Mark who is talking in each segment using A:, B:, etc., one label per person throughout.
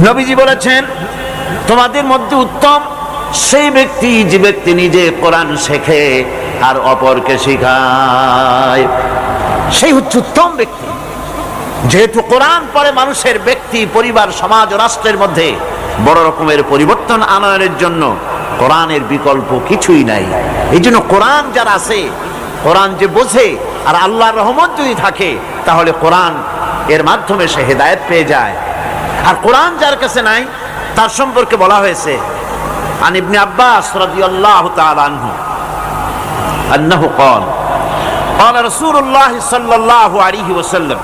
A: নবীজি বলেছেন, তোমাদের মধ্যে উত্তম সেই ব্যক্তি যে ব্যক্তি নিজে কোরআন শেখে আর অপরকে শেখায়, সেই হচ্ছে উত্তম ব্যক্তি। যেহেতু কোরআন পড়ে মানুষের ব্যক্তি, পরিবার, সমাজ ও রাষ্ট্রের মধ্যে বড় রকমের পরিবর্তন আনয়নের জন্য কোরআনের বিকল্প কিছুই নাই। এই জন্য কোরআন যার আছে, কোরআন যে বোঝে আর আল্লাহর রহমত যদি থাকে, তাহলে কোরআন এর মাধ্যমে সে হেদায়েত পেয়ে যায়। আর কোরআন যার কাছে নাই, তার সম্পর্কে বলা হয়েছে, আন ইবনে আব্বাস রাদিয়াল্লাহু তাআলা আনহু আন্নাহু ক্বাল ক্বালা রাসূলুল্লাহ সাল্লাল্লাহু আলাইহি ওয়াসাল্লাম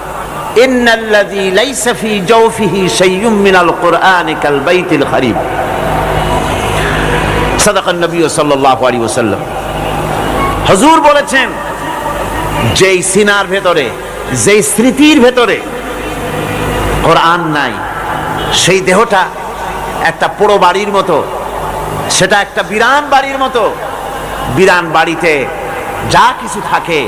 A: ইন্নাল্লাযী লাইসা ফী জাওফিহি শাইউম মিনাল কুরআনি কাল বাইতিল খারিব। সাদাকান নবী সাল্লাল্লাহু আলাইহি ওয়াসাল্লাম। হুজুর বলেছেন, যেই সিনার ভেতরে, যেই স্মৃতির ভেতরে কোরআন নাই, সেই দেহটা একটা পোড়ো বাড়ির মতো, সেটা একটা বিরান বাড়ির মতো। বিরান বাড়িতে যা কিছু থাকে,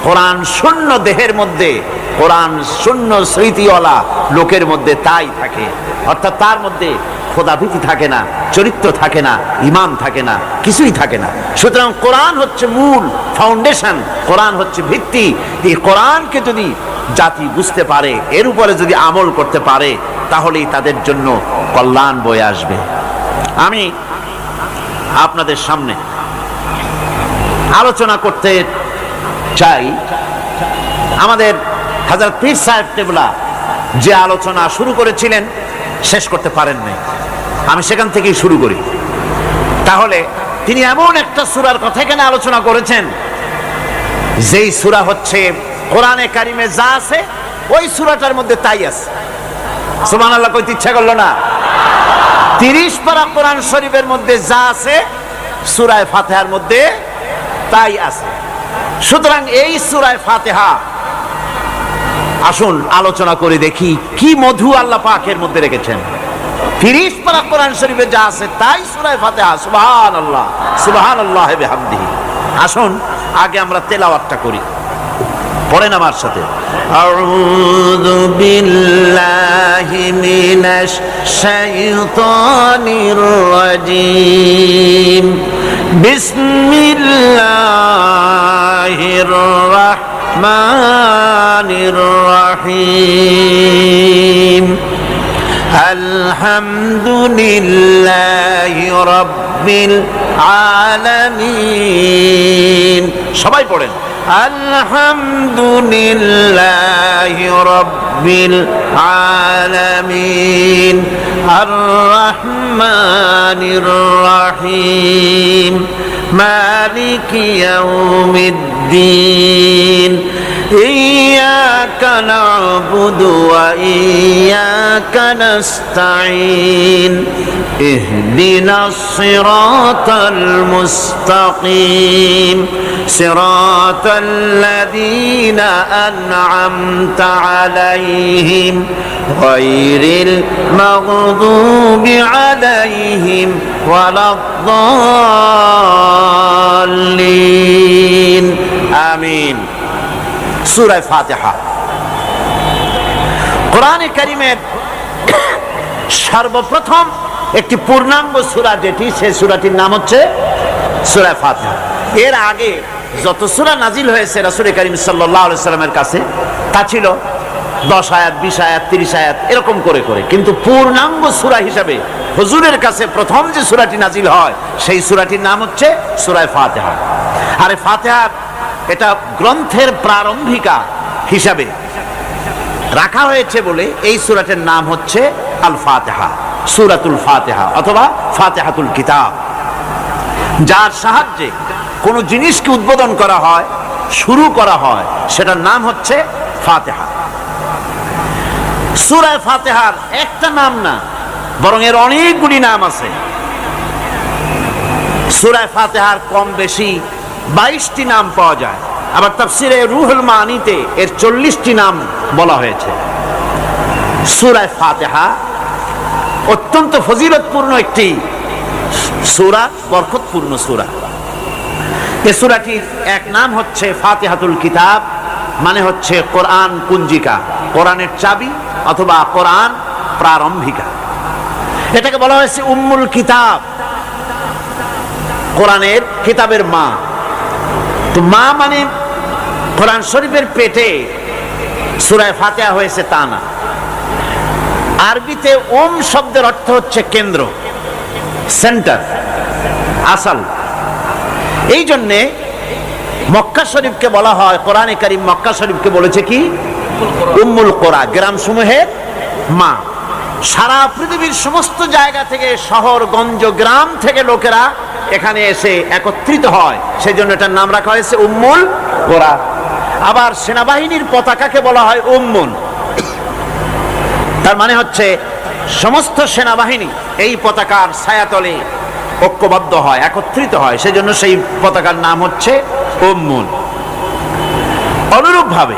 A: কোরআন শূন্য দেহের মধ্যে, কোরআন শূন্য স্মৃতিওয়ালা লোকের মধ্যে তাই থাকে। অর্থাৎ তার মধ্যে খোদাভীতি থাকে না, চরিত্র থাকে না, ঈমান থাকে না, কিছুই থাকে না। সুতরাং কোরআন হচ্ছে মূল, ফাউন্ডেশন, কোরআন হচ্ছে ভিত্তি। এই কোরআনকে যদি জাতি বুঝতে পারে, এর উপরে যদি আমল করতে পারে, তাহলেই তাদের জন্য কল্যাণ বয়ে আসবে। আমি আপনাদের সামনে আলোচনা করতে চাই, আমাদের হযরত পীর সাহেব কেবলা যে আলোচনা শুরু করেছিলেন, শেষ করতে পারেন নাই। আমি সেখান থেকেই শুরু করি। তাহলে তিনি এমন একটা সূরার কথা এখানে আলোচনা করেছেন, যেই সূরা হচ্ছে কোরআনে কারিমে যা আছে ওই সূরাটার মধ্যে তাই আছে। সুবহানাল্লাহ কইতে ইচ্ছা করলো না? 30 পারা কোরআন শরীফের মধ্যে যা আছে সূরা ফাতিহার মধ্যে তাই আছে। সুতরাং এই সূরা ফাতিহা আসুন আলোচনা করে দেখি কি মধু আল্লাহ পাকের মধ্যে রেখেছেন। 30 পারা কোরআন শরীফে যা আছে তাই সূরা ফাতিহা। সুবহানাল্লাহ, সুবহানাল্লাহি বিহামদিহি। আসুন আগে আমরা তেলাওয়াতটা করি, পড়েন আমার সাথে। আউযু বিল্লাহি মিনাশ শাইতানির রাজীম। বিসমিল্লাহির রাহমানির রাহিম। আলহামদুলিল্লাহি রাব্বিল আলামিন। সবাই পড়েন, আলহামদুলিল্লাহি রাব্বিল আলামিন আর রহমানির রহিম মালিকি ইয়াউমিদ্দিন ইয়্যাকা না'বুদু ওয়া ইয়্যাকা নাস্তাঈন ইহদিনাস সিরাতাল মুস্তাকিম সিরাতাল লাযীনা আন'আমতা আলাইহিম গায়রিল মাগদুবি আলাইহিম ওয়ালাদ-দাল্লিন। আমিন। সূরা ফাতিহা কোরআনে কারীমের সর্বপ্রথম একটি পূর্ণাঙ্গ সূরা, যেটি সেই সূরাটির নাম হচ্ছে সূরা ফাতিহা। এর আগে যত সূরা নাজিল হয়েছে রাসূল কারীম সাল্লাল্লাহু আলাইহি ওয়াসাল্লামের কাছে, তা ছিল 10 আয়াত, 20 আয়াত, 30 আয়াত, এরকম করে করে। কিন্তু পূর্ণাঙ্গ সূরা হিসাবে হুজুরের কাছে প্রথম যে সূরাটি নাজিল হয়, সেই সূরাটির নাম হচ্ছে সূরা ফাতিহা। আর এই ফাতিহা এটা গ্রন্থের প্রারম্ভিকা হিসাবে রাখা হয়েছে বলে এই সূরাটির নাম হচ্ছে আল ফাতিহা, সূরাতুল ফাতিহা অথবা ফাতিহাতুল কিতাব। যার সাহায্যে কোনো জিনিসকে উদ্বোধন করা হয়, শুরু করা হয়, সেটার নাম হচ্ছে ফাতিহা। সূরা ফাতিহার একটা নাম না, বরং এর অনেকগুলি নাম আছে। সূরা ফাতিহার কম বেশি 22টি নাম পাওয়া যায়। আবার তাফসিরে রুহুল মানিতে এর 40টি নাম বলা হয়েছে। সূরা ফাতিহা অত্যন্ত ফজিলতপূর্ণ একটি সূরা, বরকতপূর্ণ সূরা। এই সূরাটির এক নাম হচ্ছে ফাতিহাতুল কিতাব, মানে হচ্ছে কোরআন কুঞ্জিকা, কোরআনের চাবি অথবা কোরআন প্রারম্ভিকা। এটাকে বলা হয়েছে উম্মুল কিতাব, কোরআনের কিতাবের মা। তো মা মানে কোরআন শরীফের পেটে সূরা ফাতিহা হয়েছে তা না। আরবিতে শব্দের অর্থ হচ্ছে কেন্দ্র, সেন্টার, আসল। এই জন্যে মক্কা শরীফকে বলা হয়, কোরআনে কারীম মক্কা শরীফকে বলেছে কি উম্মুল কোরা, গ্রাম সমূহের মা। সারা পৃথিবীর সমস্ত জায়গা থেকে, শহরগঞ্জ, গ্রাম থেকে লোকেরা এখানে এসে একত্রিত হয়, সেই জন্য এটার নাম রাখা হয়েছে উম্মুল কোরা। আবার সেনাবাহিনীর পতাকাকে বলা হয় উম্মুন, তার মানে হচ্ছে সমস্ত সেনাবাহিনী এই পতাকার ছায়াতলে ঐক্যবদ্ধ হয়, একত্রিত হয়, সেজন্য সেই পতাকার নাম হচ্ছে উম্মুন। অনুরূপভাবে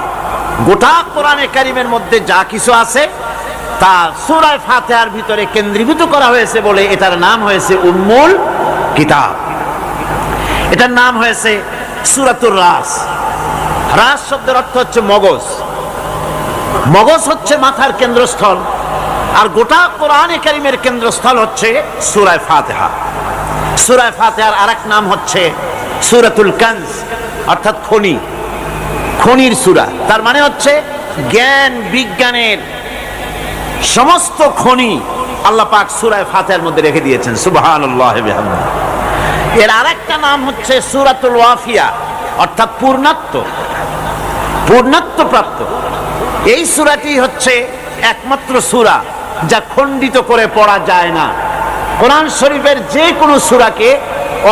A: গোটা কোরআনে কারীমের মধ্যে যা কিছু আছে তা সূরা ফাতিহার ভিতরে কেন্দ্রীভূত করা হয়েছে বলে এটার নাম হয়েছে উম্মুল কিতাব। এটার নাম হয়েছে সূরাতুর রাস। রাস শব্দের অর্থ হচ্ছে মগজ। মগজ হচ্ছে মাথার কেন্দ্রস্থল, আর গোটা কোরআনে কারীমের কেন্দ্রস্থল হচ্ছে সূরা ফাতিহা। সূরা ফাতিহার আরেক নাম হচ্ছে সূরাতুল কানজ, অর্থাৎ খনি, খনির সূরা। তার মানে হচ্ছে জ্ঞান বিজ্ঞানের সমস্ত খনি আল্লাহ পাক সূরা ফাতিহার মধ্যে রেখে দিয়েছেন। সুবহানাল্লাহ ওয়া বিহামদিহি। এর আরেকটা নাম হচ্ছে সূরাতুল ওয়াফিয়া, অর্থাৎ পূর্ণত্ব, পূর্ণত্ব প্রাপ্ত। এই সূরাটি হচ্ছে একমাত্র সূরা যা খণ্ডিত করে পড়া যায় না। কোরআন শরীফের যে কোনো সূরাকে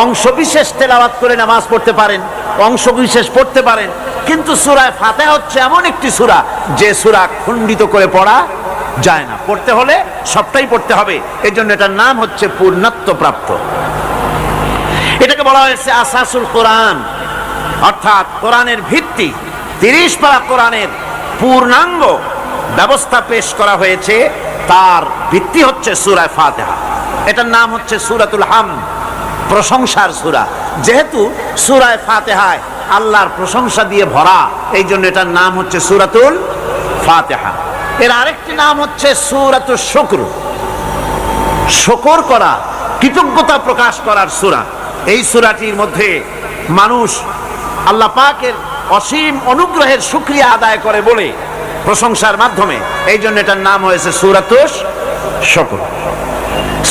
A: অংশবিশেষ তেলাওয়াত করে নামাজ পড়তে পারেন, অংশবিশেষ পড়তে পারেন, কিন্তু সূরা ফাতিহা হচ্ছে এমন একটি সূরা যে সূরা খণ্ডিত করে পড়া যায় না। পড়তে হলে সবটাই পড়তে হবে, এই জন্য এটার নাম হচ্ছে পূর্ণত্ব প্রাপ্ত। এটাকে বলা হয়েছে আসাসুল কোরআন, অর্থাৎ কোরআনের ভিত্তি। 30 পারা কোরআনের পূর্ণাঙ্গ ব্যবস্থা পেশ করা হয়েছে, তার ভিত্তি হচ্ছে সূরা ফাতিহা। এটার নাম হচ্ছে সূরাতুল হামদ, প্রশংসার সূরা। যেহেতু সূরা ফাতিহায় আল্লাহর প্রশংসা দিয়ে ভরা, এই জন্য এটার নাম হচ্ছে সূরাতুল ফাতিহা। এর আরেকটি নাম হচ্ছে সূরাতুশ শুকর, শুকর করা, কৃতজ্ঞতা প্রকাশ করার সূরা। এই সূরাটির মধ্যে মানুষ আল্লাহ পাকের অসীম অনুগ্রহের শুকরিয়া আদায় করে বলে প্রশংসার মাধ্যমে, এই জন্য এটার নাম হয়েছে সূরাতুশ শুকর।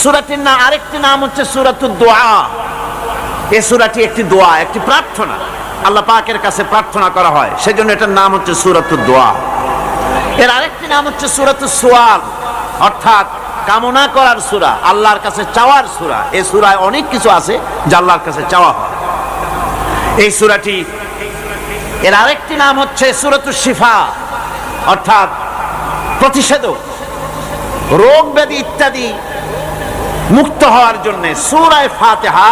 A: সূরাটির না আরেকটি নাম হচ্ছে সূরাতুদ দোয়া। এই সূরাটি একটি দোয়া, একটি প্রার্থনা, আল্লাহ পাকের কাছে প্রার্থনা করা হয়, সেজন্য এটার নাম হচ্ছে সূরাতুদ দোয়া। এর আরেকটি নাম হচ্ছে সূরাতুস সুআল, অর্থাৎ কামনা করার সূরা, আল্লাহর কাছে চাওয়ার সূরা। এই সূরায় অনেক কিছু আছে যা আল্লাহর কাছে চাওয়া হয়। এই সূরাটি, এর আরেকটি নাম হচ্ছে সূরাতুশ শিফা, অর্থাৎ প্রতিষেধক, রোগ ব্যাধি ইত্যাদি মুক্ত হওয়ার জন্য। সূরা ফাতিহা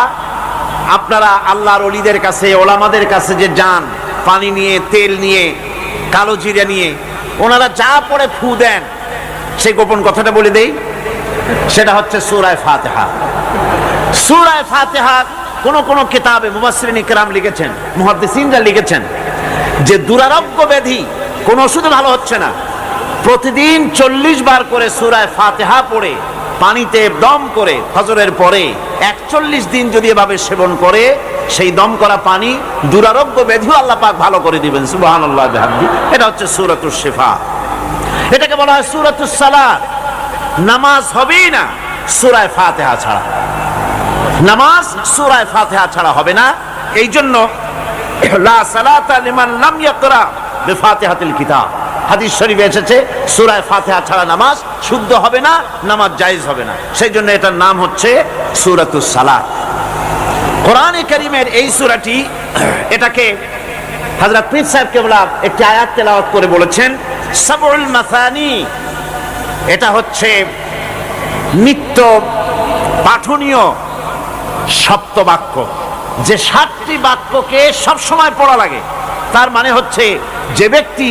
A: আপনারা আল্লাহর ওলিদের কাছে, ওলামাদের কাছে যে যান, পানি নিয়ে, তেল নিয়ে, কালো জিরা নিয়ে, ওনারা যা পড়ে ফু দেন, সেই গোপন কথাটা বলে দেই, সেটা হচ্ছে সূরা ফাতিহা। সূরা ফাতিহা কোন কোন কিতাবে মুফাসসিরিন ইকরাম লিখেছেন, মুহাদ্দিসিনরা লিখেছেন যে দুরারোগ্য ব্যাধি, কোন ওষুধে ভালো হচ্ছে না, প্রতিদিন 40 বার করে সূরা ফাতিহা পড়ে পানিতে দম করে ফজরের পরে 41 দিন যদি এভাবে সেবন করে, সেই দম করা পানি দুরারোগ্য ব্যাধিও আল্লাহ পাক ভালো করে দিবেন। সুবহানাল্লাহ ওয়া বিহামদিহি। এটা হচ্ছে সূরাতুশ শিফা। এটাকে বলা হয় সূরাতুস সালাত। নামাজ হবেই না সূরা ফাতিহা ছাড়া, নামাজ সূরা ফাতিহা ছাড়া হবে না। এই জন্য লা সালাতা লিমান লাম ইয়াকরা বিফাতিহাতিল কিতাব, হাদিস শরীফে এসেছে সূরা ফাতিহা ছাড়া নামাজ শুদ্ধ হবে না, নামাজ জায়েজ হবে না। সেই জন্য এটার নাম হচ্ছে সূরাতুস সালাত। কোরআনে কারীমের এই সূরাটি, এটাকে হযরত পীর সাহেব কেবলা একটি আয়াত তেলাওয়াত করে বলেছেন সাবউল মাসানি। এটা হচ্ছে নিত্য পাঠনীয় সপ্তবাক্য, যে 7টি বাক্যকে সব সময় পড়া লাগে। তার মানে হচ্ছে যে ব্যক্তি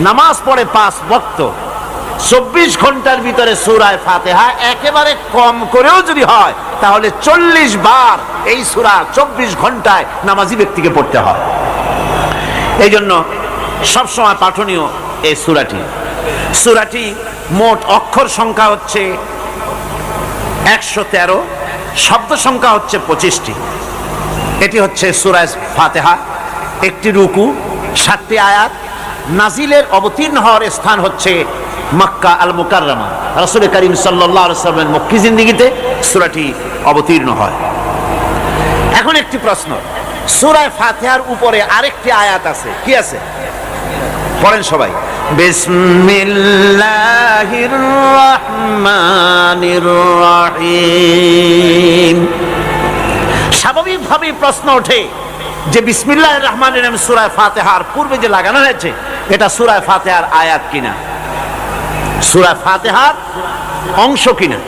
A: নামাজ পড়ে 5 ওয়াক্ত, 24 ঘন্টার ভিতরে সূরা ফাতিহা একেবারে কম করেও যদি হয়, তাহলে 40 বার এই সূরা 24 ঘন্টায় নামাজি ব্যক্তিকে পড়তে হয়। এই জন্য সবসময় পাঠনীয় এই সূরাটি। সূরাটি মোট অক্ষর সংখ্যা হচ্ছে 113, শব্দ সংখ্যা হচ্ছে 25টি। এটি হচ্ছে সূরা ফাতিহা, একটি রুকু, 7টি আয়াত। নাজিলের অবতীর্ণ হওয়ার স্থান হচ্ছে মক্কা আল মুকাররমা। রাসূল করিম সাল্লাল্লাহু আলাইহি ওয়াসাল্লামের মক্কি জিন্দেগিতে সূরাটি অবতীর্ণ হয়। এখন একটি প্রশ্ন, সূরা ফাতিহার উপরে আরেকটি আয়াত আছে, কি আছে? পড়েন সবাই, বিসমিল্লাহির রহমানির রহিম। স্বাভাবিকভাবেই প্রশ্ন ওঠে যে বিসমিল্লাহির রহমানির রহিম সূরা ফাতিহার পূর্বে যে লাগানো হয়েছে, এটা সূরা ফাতিহার আয়াত কিনা, সূরা ফাতিহার অংশ কিনা?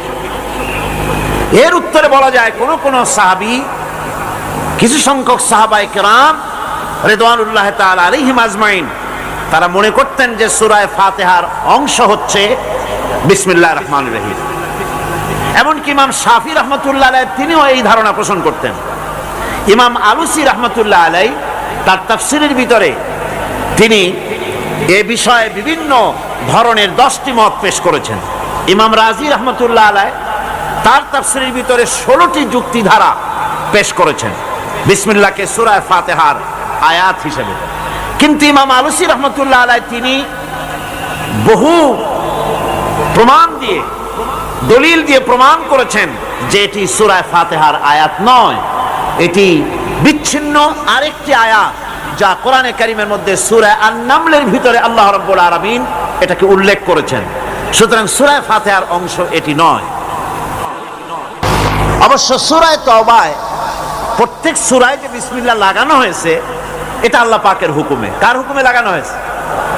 A: এর উত্তরে বলা যায়, কোন কোন সাহাবী, কিছু সংখ্যক সাহাবায়ে কেরাম রিদওয়ানুল্লাহ তাআলা আলাইহিম আজমাইন, তারা মনে করতেন যে সূরা ফাতিহার অংশ হচ্ছে বিসমিল্লাহির রহমানির রহিম। এমনকি ইমাম শাফি রহমতুল্লাহ আলাইহি তিনিও এই ধারণা পোষণ করতেন। ইমাম আলুসি রহমতুল্লাহ আলাইহি তার তাফসীরের ভিতরে তিনি এ বিষয়ে বিভিন্ন ধরনের 10টি মত পেশ করেছেন। ইমাম রাজি রহমতুল্লাহ আলাইহি তার তাফসীরের ভিতরে 16টি যুক্তি ধারা পেশ করেছেন বিসমিল্লাহকে সূরা ফাতিহার আয়াত হিসেবে। কিন্তু ইমাম আলুসি রহমতুল্লাহ আলাইহি তিনি বহু প্রমাণ দিয়ে, দলিল দিয়ে প্রমাণ করেছেন যে এটি সূরা ফাতিহার আয়াত নয়, এটি বিচ্ছিন্ন আরেকটি আয়াত, যা কোরআনে কারীমের মধ্যে সূরা আন-নামলের ভিতরে আল্লাহ রাব্বুল আলামিন এটাকে উল্লেখ করেছেন। সুতরাং সূরা ফাতিহার অংশ এটি নয়। অবশ্য সূরা তাওবায় প্রত্যেক সূরায় যে বিসমিল্লাহ লাগানো হয়েছে, এটা আল্লাহ পাকের হুকুমে। কার হুকুমে লাগানো হয়েছে?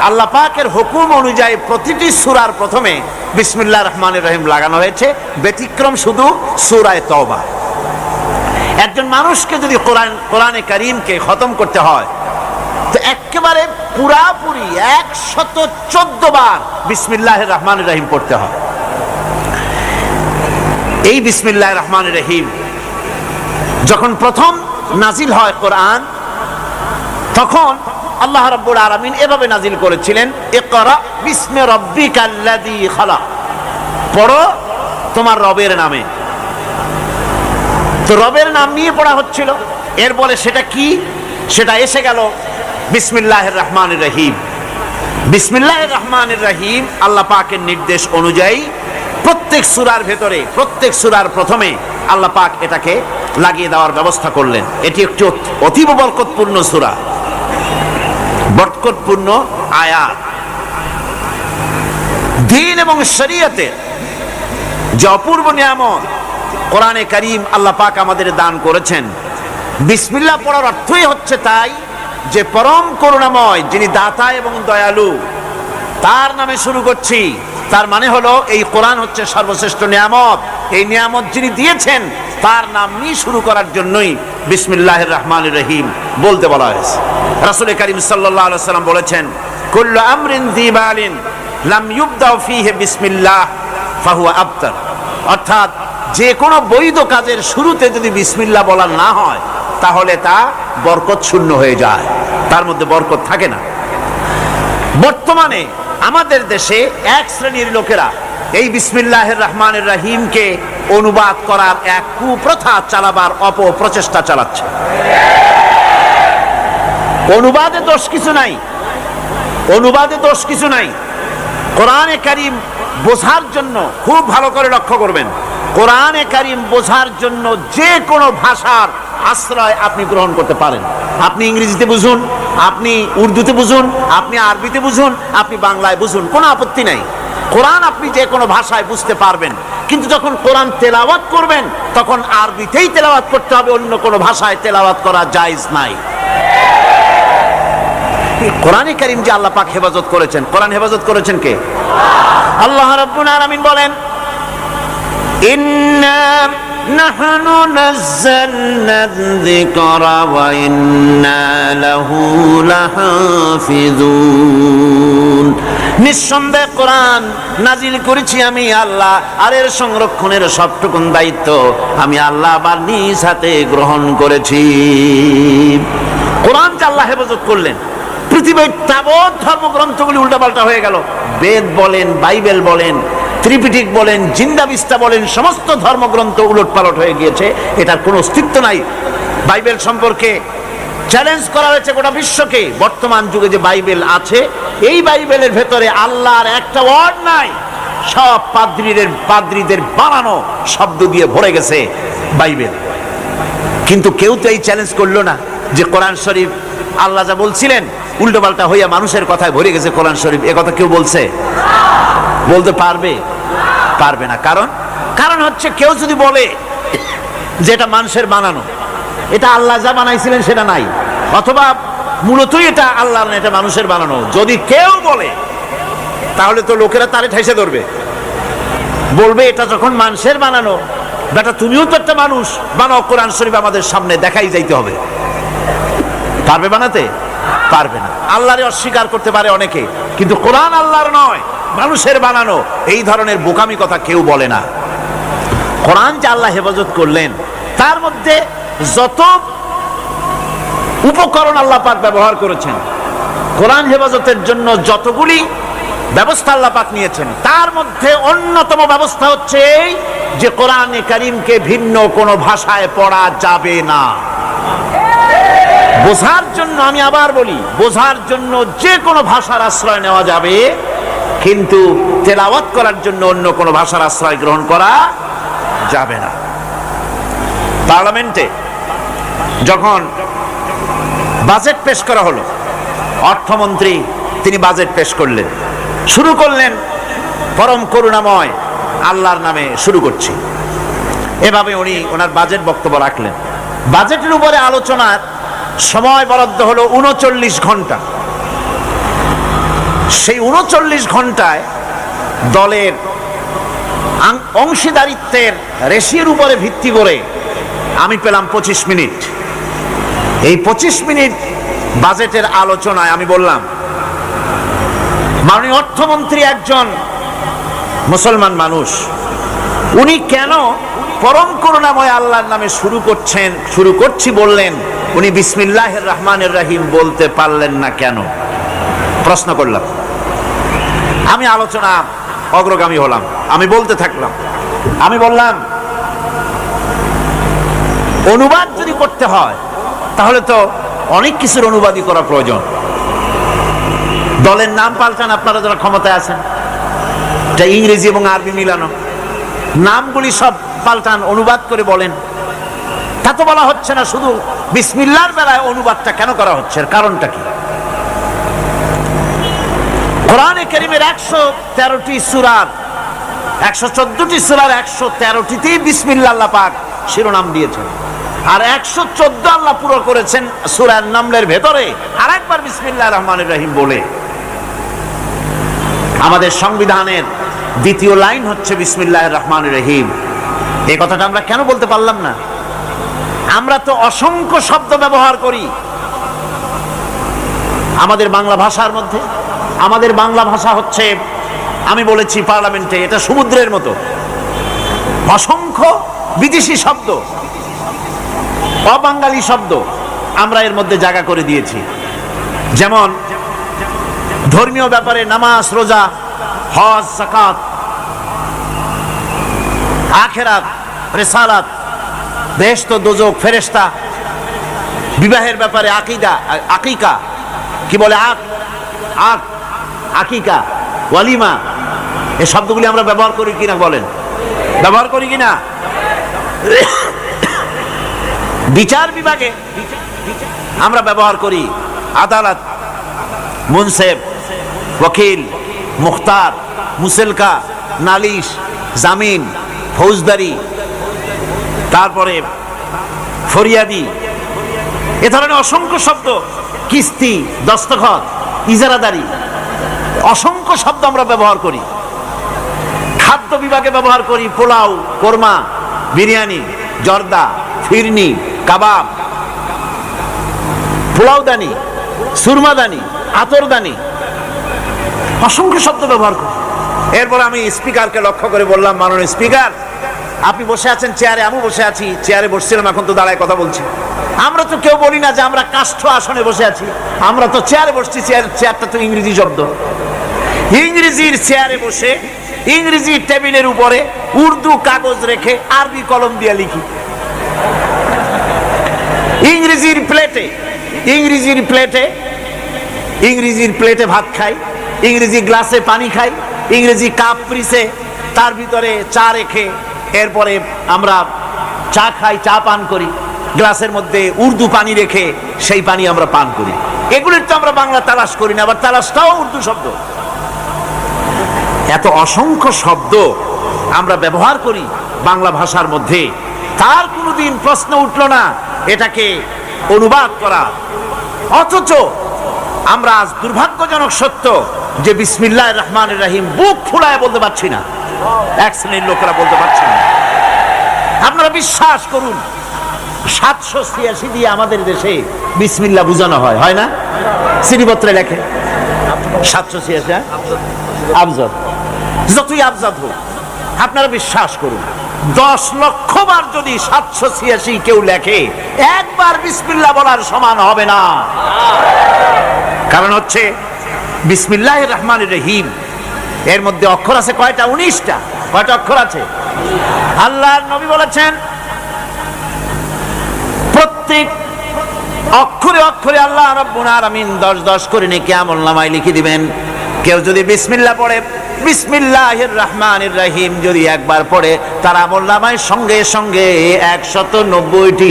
A: আল্লাহ পাকের হুকুম অনুযায়ী প্রতিটি সূরার প্রথমে বিসমিল্লাহির রহমানির রহিম লাগানো হয়েছে, ব্যতিক্রম শুধু সূরা তাওবা। একজন মানুষকে যদি কোরআনে কারীমকে খতম করতে হয়, তো একেবারে পুরাপুরি 114 বার বিসমিল্লাহির রহমানির রহিম পড়তে হয়। এই বিসমিল্লাহির রহমানির রহিম যখন প্রথম নাজিল হয় কোরআন, তখন আল্লাহ রাব্বুল আলামিন এভাবে নাজিল করেছিলেন, ইকরা বিসমি রাব্বিকাল্লাযী খালাক, পড়ো তোমার রবের নামে। তো রবের নাম নিয়ে পড়া হচ্ছিল। এর বলে সেটা কি? সেটা এসে গেল বিসমিল্লাহির রহমানির রহিম। বিসমিল্লাহির রহমানির রহিম আল্লাহ পাকের নির্দেশ অনুযায়ী প্রত্যেক সূরার ভেতরে, প্রত্যেক সূরার প্রথমে আল্লাহ পাক এটাকে লাগিয়ে দেওয়ার ব্যবস্থা করলেন। এটি একটি অতীব বরকতপূর্ণ সূরা, বরকতপূর্ণ আয়াত। দ্বীন এবং শরীয়তের যে অপূর্ব নিয়ামত কোরআনে কারীম আল্লাহ পাক আমাদের দান করেছেন। বিসমিল্লাহ পড়ার অর্থই হচ্ছে তাই যে পরম করুণাময়, যিনি দাতা এবং দয়ালু, তার নামে শুরু করছি। তার মানে হলো এই কোরআন হচ্ছে সর্বশ্রেষ্ঠ নিয়ামত। এই নিয়ামত যিনি দিয়েছেন তার নাম নিয়ে শুরু করার জন্যই বিসমিল্লাহির রহমানির রহিম বলতে বলা হয়েছে। রাসূল করিম সাল্লাল্লাহু আলাইহি ওয়াসাল্লাম বলেছেন, কুল্লু আমরিন যী বালিন লাম ইউবদাউ ফীহি বিসমিল্লাহ ফাহুয়া আবতার। অর্থাৎ যে কোনো বৈধ কাজের শুরুতে যদি বিসমিল্লাহ বলা না হয়, তাহলে তা বরকত শূন্য হয়ে যায়, তার মধ্যে বরকত থাকে না। বর্তমানে আমাদের দেশে এক শ্রেণীর লোকেরা এই বিসমিল্লাহির রহমানির রহিমকে অনুবাদ করার এক কুপ্রথা চালাবার অপপ্রচেষ্টা চালাচ্ছে। অনুবাদে দোষ কিছু নাই, অনুবাদে দোষ কিছু নাই। কোরআনে কারীম বোঝার জন্য খুব ভালো করে লক্ষ্য করবেন, কোরআনে কারীম বোঝার জন্য যে কোনো ভাষার আশ্রয় আপনি গ্রহণ করতে পারেন। আপনি ইংরেজিতে বুঝুন, আপনি উর্দুতে বুঝুন, আপনি আরবিতে বুঝুন, আপনি বাংলায় বুঝুন, কোনো আপত্তি নাই। কোরআন আপনি যে কোনো ভাষায় বুঝতে পারবেন। কিন্তু যখন কোরআন তেলাওয়াত করবেন, তখন আরবিতেই তেলাওয়াত করতে হবে, অন্য কোনো ভাষায় তেলাওয়াত করা জায়েজ নাই। কোরআনে কারীম যে আল্লাহ পাক হেফাজত করেছেন, কোরআন হেফাজত করেছেন কে? আল্লাহ রাব্বুল আলামিন বলেন, ইন্না নাহনু নাযালনা যিকরা ওয়া ইন্না লাহু লাহাফিজুন। নিঃসন্দেহে কোরআন নাজিল করেছি আমি আল্লাহ, আর এর সংরক্ষণের সবটুকুন দায়িত্ব আমি আল্লাহ আবার নিজ হাতে গ্রহণ করেছি। কোরআন যে আল্লাহ হেফাজত করলেন, পৃথিবীর তাবৎ ধর্মগ্রন্থগুলি উল্টাপাল্টা হয়ে গেল। বেদ বলেন, বাইবেল বলেন, ত্রিপিটক বলেন, জিন্দাবিস্তা বলেন, সমস্ত ধর্মগ্রন্থ উলটপালট হয়ে গিয়েছে, এটার কোনো অস্তিত্ব নাই। বাইবেল সম্পর্কে চ্যালেঞ্জ করা হয়েছে গোটা বিশ্বকে। বর্তমান যুগে যে বাইবেল আছে, এই বাইবেলের ভেতরে আল্লাহর একটা ওয়ার্ড নাই, সব পাদ্রীদের বানানো শব্দ দিয়ে ভরে গেছে বাইবেল। কিন্তু কেউ তো এই চ্যালেঞ্জ করলো না যে কোরআন শরীফ আল্লাহ যা বলছিলেন উল্টোপাল্টা হইয়া মানুষের কথায় ভরে গেছে কোরআন শরীফ। এ কথা কেউ বলছে? বলতে পারবে? পারবে না। কারণ হচ্ছে, কেউ যদি বলে যে এটা মানুষের বানানো, এটা আল্লাহ যা বানাইছিলেন সেটা নাই, অথবা মূলতই এটা আল্লাহ না, এটা মানুষের বানানো, যদি কেউ বলে, তাহলে তো লোকেরা তারে ঠেসে ধরবে, বলবে এটা যখন মানুষের বানানো, বেটা তুমিও তো একটা মানুষ, বানাও কোরআন শরীফ আমাদের সামনে দেখাই যাইতে হবে। পারবে বানাতে? পারবে না। আল্লাহরে অস্বীকার করতে পারে অনেকে, কিন্তু কোরআন আল্লাহর নয়, মানুষের বানানো, এই ধরনের বোকামি কথা কেউ বলে না। কোরআন যে আল্লাহ হেফাজত করলেন, তার মধ্যে যত উপকরণ আল্লাহ পাক ব্যবহার করেছেন, কোরআন হেফাজতের জন্য যতগুলি ব্যবস্থা আল্লাহ পাক নিয়েছেন, তার মধ্যে অন্যতম ব্যবস্থা হচ্ছে এই যে কোরআনে কারীমকে ভিন্ন কোনো ভাষায় পড়া যাবে না। বোঝার জন্য, আমি আবার বলি, বোঝার জন্য যে কোনো ভাষার আশ্রয় নেওয়া যাবে, কিন্তু তেলাওয়াত করার জন্য অন্য কোনো ভাষার আশ্রয় গ্রহণ করা যাবে না। পার্লামেন্টে যখন বাজেট পেশ করা হলো, অর্থমন্ত্রী তিনি বাজেট পেশ করলেন, শুরু করলেন পরম করুণাময় আল্লাহর নামে শুরু করছি, এভাবে উনি ওনার বাজেট বক্তব্য রাখলেন। বাজেটের উপরে আলোচনার সময় বরাদ্দ হলো 39 ঘন্টা। সেই 39 ঘন্টায় দলের অংশীদারিত্বের রেশিওর উপরে ভিত্তি করে আমি পেলাম 25 মিনিট। এই 25 মিনিট বাজেটের আলোচনায় আমি বললাম, মাননীয় অর্থমন্ত্রী একজন মুসলমান মানুষ, উনি কেন পরম করুণাময় আল্লাহর নামে শুরু করছি বললেন, উনি বিসমিল্লাহির রহমানির রহিম বলতে পারলেন না কেন? প্রশ্ন করলাম। আমি আলোচনা অগ্রগামী হলাম, আমি বলতে থাকলাম। আমি বললাম, অনুবাদ যদি করতে হয় তাহলে তো অনেক কিছুর অনুবাদই করা প্রয়োজন। দলের নাম পাল্টান, আপনারা যারা ক্ষমতায় আছেন, এটা ইংরেজি এবং আরবি মিলানো, নামগুলি সব পাল্টান, অনুবাদ করে বলেন। তা তো বলা হচ্ছে না, শুধু বিসমিল্লাহর বেলায় অনুবাদটা কেন করা হচ্ছে, এর কারণটা কি? কোরআনে কারীমের 113টি সূরার 114টি সূরার 113টিতেই বিসমিল্লাহ আল্লাহ পাক শিরোনাম দিয়েছেন, আর 114 আল্লাহ পুরো করেছেন সূরা নামলের ভেতরে আরেকবার বিসমিল্লাহির রহমানির রহিম বলে। আমাদের সংবিধানের দ্বিতীয় লাইন হচ্ছে বিসমিল্লাহির রহমানির রহিম। এই কথাটা আমরা কেন বলতে পারলাম না? আমরা তো অসংখ্য শব্দ ব্যবহার করি আমাদের বাংলা ভাষার মধ্যে। আমাদের বাংলা ভাষা হচ্ছে, আমি বলেছি পার্লামেন্টে, এটা সমুদ্রের মতো, অসংখ্য বিদেশি শব্দ, অবাঙালি শব্দ আমরা এর মধ্যে জায়গা করে দিয়েছি। যেমন ধর্মীয় ব্যাপারে নামাজ, রোজা, হজ, যাকাত, আখিরাত, রিসালাত, বেহেশত, দোজখ, ফেরেশতা, বিবাহের ব্যাপারে আকীদা, আকিকা, কি বলে, আকিকা, ওয়ালিমা, এই শব্দগুলি আমরা ব্যবহার করি কিনা বলেন? ব্যবহার করি কিনা? বিচার বিভাগে আমরা ব্যবহার করি আদালত, মুনসেফ, ওকিল, মুখতার, মুসেলকা, নালিশ, জামিন, ফৌজদারি, তারপরে ফরিয়াদি, এ ধরনের অসংখ্য শব্দ, কিস্তি, দস্তখত, ইজারাদারি, অসংখ্য শব্দ আমরা ব্যবহার করি। খাদ্য বিভাগে ব্যবহার করি পোলাও, কোরমা, বিরিয়ানি, জর্দা, ফিরনি, কাবাব, পোলাওদানি, সুরমাদানি, আতরদানি, অসংখ্য শব্দ ব্যবহার করি। এরপর আমি স্পিকারকে লক্ষ্য করে বললাম, মাননীয় স্পিকার, আপনি বসে আছেন চেয়ারে, আমি বসে আছি চেয়ারে, বসছিলাম, এখন তো দাঁড়ায় কথা বলছি। আমরা তো কেউ বলি না যে আমরা কাষ্ঠ আসনে বসে আছি, আমরা তো চেয়ারে বসছি। চেয়ারটা তো ইংরেজি শব্দ। ইংরেজির চেয়ারে বসে ইংরেজি টেবিলের উপরে উর্দু কাগজ রেখে আরবি কলম দিয়ে লিখি। ইংরেজির প্লেটে ভাত খাই, ইংরেজি গ্লাসে পানি খাই, ইংরেজি কাপ পিসে তার ভিতরে চা রেখে এরপরে আমরা চা খাই, চা পান করি, গ্লাসের মধ্যে উর্দু পানি রেখে সেই পানি আমরা পান করি। এগুলির তো আমরা বাংলা তালাশ করি না, আবার তালাশটাও উর্দু শব্দ। এত অসংখ্য শব্দ আমরা ব্যবহার করি বাংলা ভাষার মধ্যে, তার কোনোদিন প্রশ্ন উঠল না এটাকে অনুবাদ করা। অথচ আমরা আজ দুর্ভাগ্যজনক সত্য যে বিসমিল্লাহির রহমানির রহিম বুক ফুলায় বলতে পারছি না, এক শ্রেণীর লোকেরা বলতে পারছি না। আপনারা বিশ্বাস করুন, 786 দিয়ে আমাদের দেশে বিসমিল্লাহ বুঝানো হয়, হয় না? চিঠিপত্রে লেখে 786 আবজদ, যতই আবজদ হোক আপনারা বিশ্বাস করুন 10 লক্ষ বার যদি 786 কেউ লেখে, একবার বিসমিল্লাহ বলার সমান হবে না। কারণ হচ্ছে বিসমিল্লাহির রহমানির রহিম এর মধ্যে অক্ষর আছে কয়টা? 19টা। কয়টা অক্ষর আছে? আল্লাহর নবী বলেছেন প্রত্যেক অক্ষরে অক্ষরে আল্লাহ রাব্বুল আলামিন 10 করে নেকি আমলনামায় লিখে দিবেন। কেউ যদি বিসমিল্লাহ পড়ে, বিসমিল্লাহির রহমানির রহিম যদি একবার পড়ে, তার আমলনামায় সঙ্গে সঙ্গে 190টি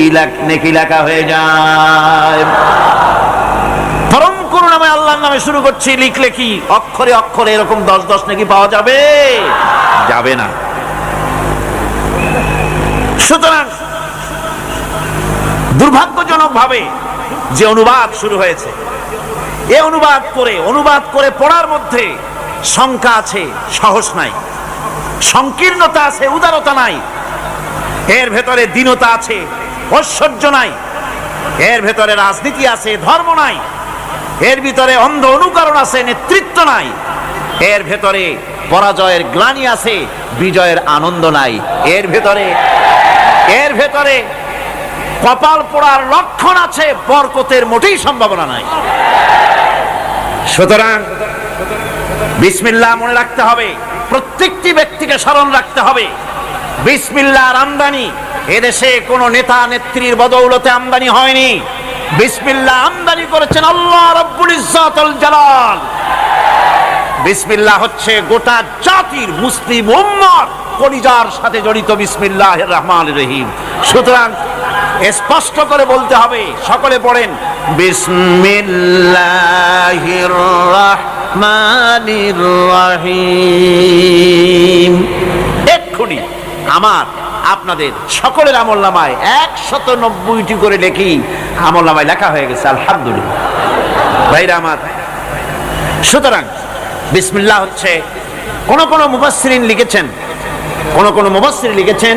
A: নেকি লেখা হয়ে যায়। পরম করুণাময় আল্লাহর নামে শুরু করছি, লিখলে কি অক্ষরে অক্ষরে এরকম 10 নেকি পাওয়া যাবে? যাবে না। সুতরাং দুর্ভাগ্যজনক ভাবে যে অনুবাদ শুরু হয়েছে, এই অনুবাদ করে পড়ার মধ্যে শঙ্কা আছে, সাহস নাই, সংকীর্ণতা আছে, উদারতা নাই, এর ভেতরে দীনতা আছে, ঐশ্বর্য নাই, এর ভেতরে রাজনীতি আছে, ধর্ম নাই, এর ভিতরে অন্ধ অনুকরণ আছে, নেতৃত্ব নাই, এর ভেতরে পরাজয়ের গ্লানি আছে, বিজয়ের আনন্দ নাই, এর ভেতরে কপাল পোড়ার লক্ষণ আছে, বরকতের মোটেই সম্ভাবনা নাই। সুতরাং বিসমিল্লাহ মনে রাখতে হবে, প্রত্যেকটি ব্যক্তিকে স্মরণ রাখতে হবে। বিসমিল্লাহর আমদানি এদেশে কোন নেতা নেত্রীর বদৌলতে আমদানি হয়নি। বিসমিল্লাহ আমদানি করেছেন আল্লাহ রাব্বুল ইজ্জাতুল জালাল। বিসমিল্লাহ হচ্ছে গোটা জাতির মুসলিম উম্মত কলিজার সাথে জড়িত বিসমিল্লাহির রহমানির রহিম। সুতরাং স্পষ্ট করে বলতে হবে, সকলে পড়েন বিসমিল্লাহির রহমানির রহিম। এক্ষুনি আমার আপনাদের সকলের আমলনামায় 190টি করে লেখি আমলনামায় লেখা হয়ে গেছে, আলহামদুলিল্লাহ ভাইরা আমার। সুতরাং বিসমিল্লাহ হচ্ছে কোন মুফাসসিরিন লিখেছেন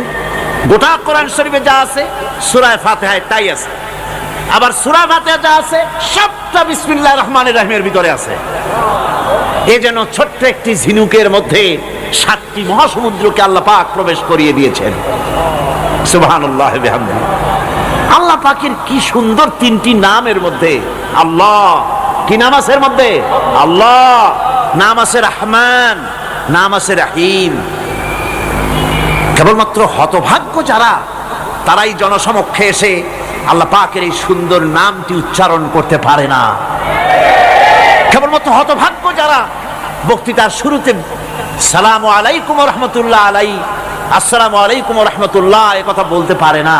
A: গোটা কোরআন শরীফে যা আছে সূরা ফাতিহায় তাই আছে, আবার সূরা ফাতিহা যা আছে সবটা বিসমিল্লাহির রহমানির রহিমের ভিতরে আছে। এই যেন ছোট্ট একটি ঝিনুকের মধ্যে 7টি মহাসমুদ্রকে আল্লাহ পাক প্রবেশ করিয়ে দিয়েছেন। সুবহানাল্লাহ বিহামদিহি। আল্লাহ পাকের কি সুন্দর 3টি নামের মধ্যে আল্লাহ। কি নাম আছে এর মধ্যে? আল্লাহ। নাম আছে রহমান, নাম আছে রহিম। কেবলমাত্র হতভাগ্য যারা, তারাই জনসমক্ষে এসে আল্লাহ পাকের এই সুন্দর নামটি উচ্চারণ করতে পারে না। কেবলমাত্র হতভাগ্য যারা বক্তৃতার শুরুতে সালামু আলাইকুম ওয়া রাহমাতুল্লাহ আলাই, আসসালামু আলাইকুম ওয়া রাহমাতুল্লাহ এ কথা বলতে পারে না।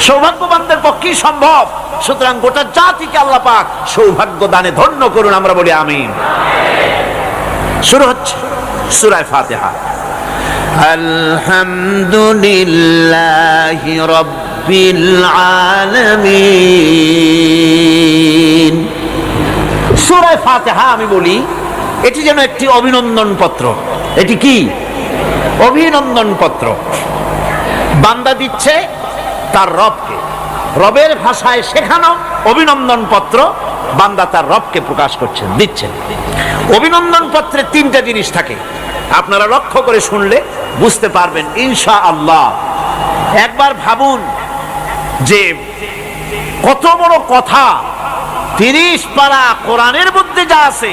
A: সৌভাগ্যবানদের পক্ষেই সম্ভব। সুতরাং গোটা জাতিকে আল্লাহ পাক সৌভাগ্য দানে ধন্য করুন, আমরা বলি আমিন। শুরু হচ্ছে সূরা ফাতিহা। আলহামদুলিল্লাহি রাব্বিল আলামিন। সূরা ফাতিহা আমি বলি এটি যেন একটি অভিনন্দন পত্র। এটি কি? অভিনন্দন পত্র। বান্দা দিচ্ছে তার রবকে, রবের ভাষায় শেখানো অভিনন্দন পত্র বান্দা তার রবকে প্রকাশ করছেন, দিচ্ছেন। অভিনন্দন পত্রে 3টা জিনিস থাকে, আপনারা লক্ষ্য করে শুনলে বুঝতে পারবেন ইনশাআল্লাহ। একবার ভাবুন যে কত বড় কথা 30 পারা কোরআনের মধ্যে যা আছে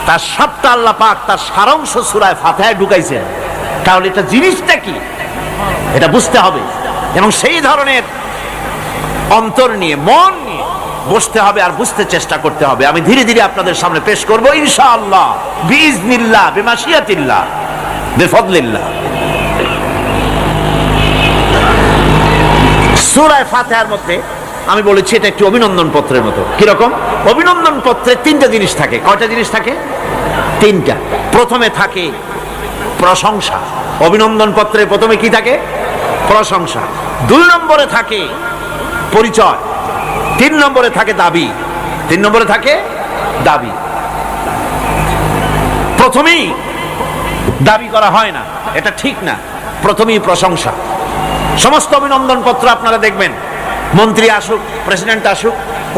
A: তার সবটা আল্লাহ পাক তার সারাংশ সূরা ফাতিহায় ঢুকাইছেন। তাহলে এটা জিনিসটা কি এটা বুঝতে হবে, এবং সেই ধরনের অন্তর নিয়ে মন নিয়ে বসতে হবে আর বুঝতে চেষ্টা করতে হবে। আমি ধীরে ধীরে আপনাদের সামনে পেশ করব ইনশাআল্লাহ, বিইজনিল্লাহ, বিমাশিয়াতিল্লাহ, বিফদলিল্লাহ। সূরা ফাতিহার মধ্যে আমি বলেছি এটা একটি অভিনন্দন পত্রের মতো। কিরকম? অভিনন্দন পত্রে তিনটা জিনিস থাকে। কয়টা জিনিস থাকে? তিনটা। প্রথমে থাকে প্রশংসা। অভিনন্দন পত্রে প্রথমে কি থাকে? প্রশংসা। 2 নম্বরে থাকে পরিচয়। 3 নম্বরে থাকে দাবি। 3 নম্বরে থাকে দাবি। প্রথমেই দাবি করা হয় না, এটা ঠিক না। প্রথমেই প্রশংসা। সমস্ত অভিনন্দন পত্র আপনারা দেখবেন, মন্ত্রী আসুক, প্রেসিডেন্ট আসুক,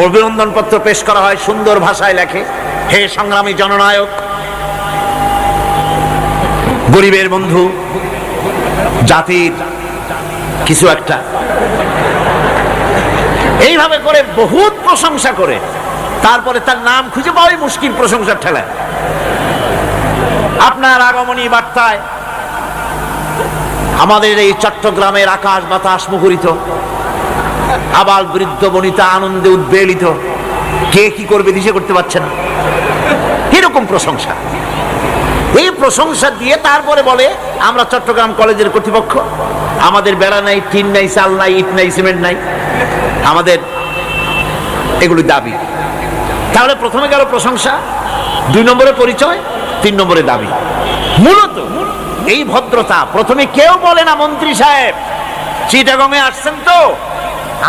A: অভিনন্দন পত্র পেশ করা হয়, সুন্দর ভাষায় লেখে, হে সংগ্রামী জননায়ক, গরিবের বন্ধু, জাতির কিছু একটা, এইভাবে করে বহুত প্রশংসা করে তারপরে তার নাম খুঁজে পাওয়াই মুশকিল প্রশংসার ঠেলায়। আপনার আগমনী বার্তায় আমাদের এই চট্টগ্রামের আকাশ বাতাস মুখরিত, আবাল বৃদ্ধ বনিতা আনন্দে উদ্বেলিত, কে কি করবে দিশে করতে পারছেন, এরকম প্রশংসা। এই প্রশংসা দিয়ে তারপরে বলে আমরা চট্টগ্রাম কলেজের কর্তৃপক্ষ, আমাদের বেড়া নাই, টিন নাই, চাল নাই, ইট নাই, সিমেন্ট নাই, আমাদের এগুলি দাবি। তাহলে প্রথমে গেল প্রশংসা, 2 নম্বরে পরিচয়, 3 নম্বরে দাবি। মূলত এই ভদ্রতা প্রথমে কেউ বলে না, মন্ত্রী সাহেব চিটাগংয়ে আসছেন তো,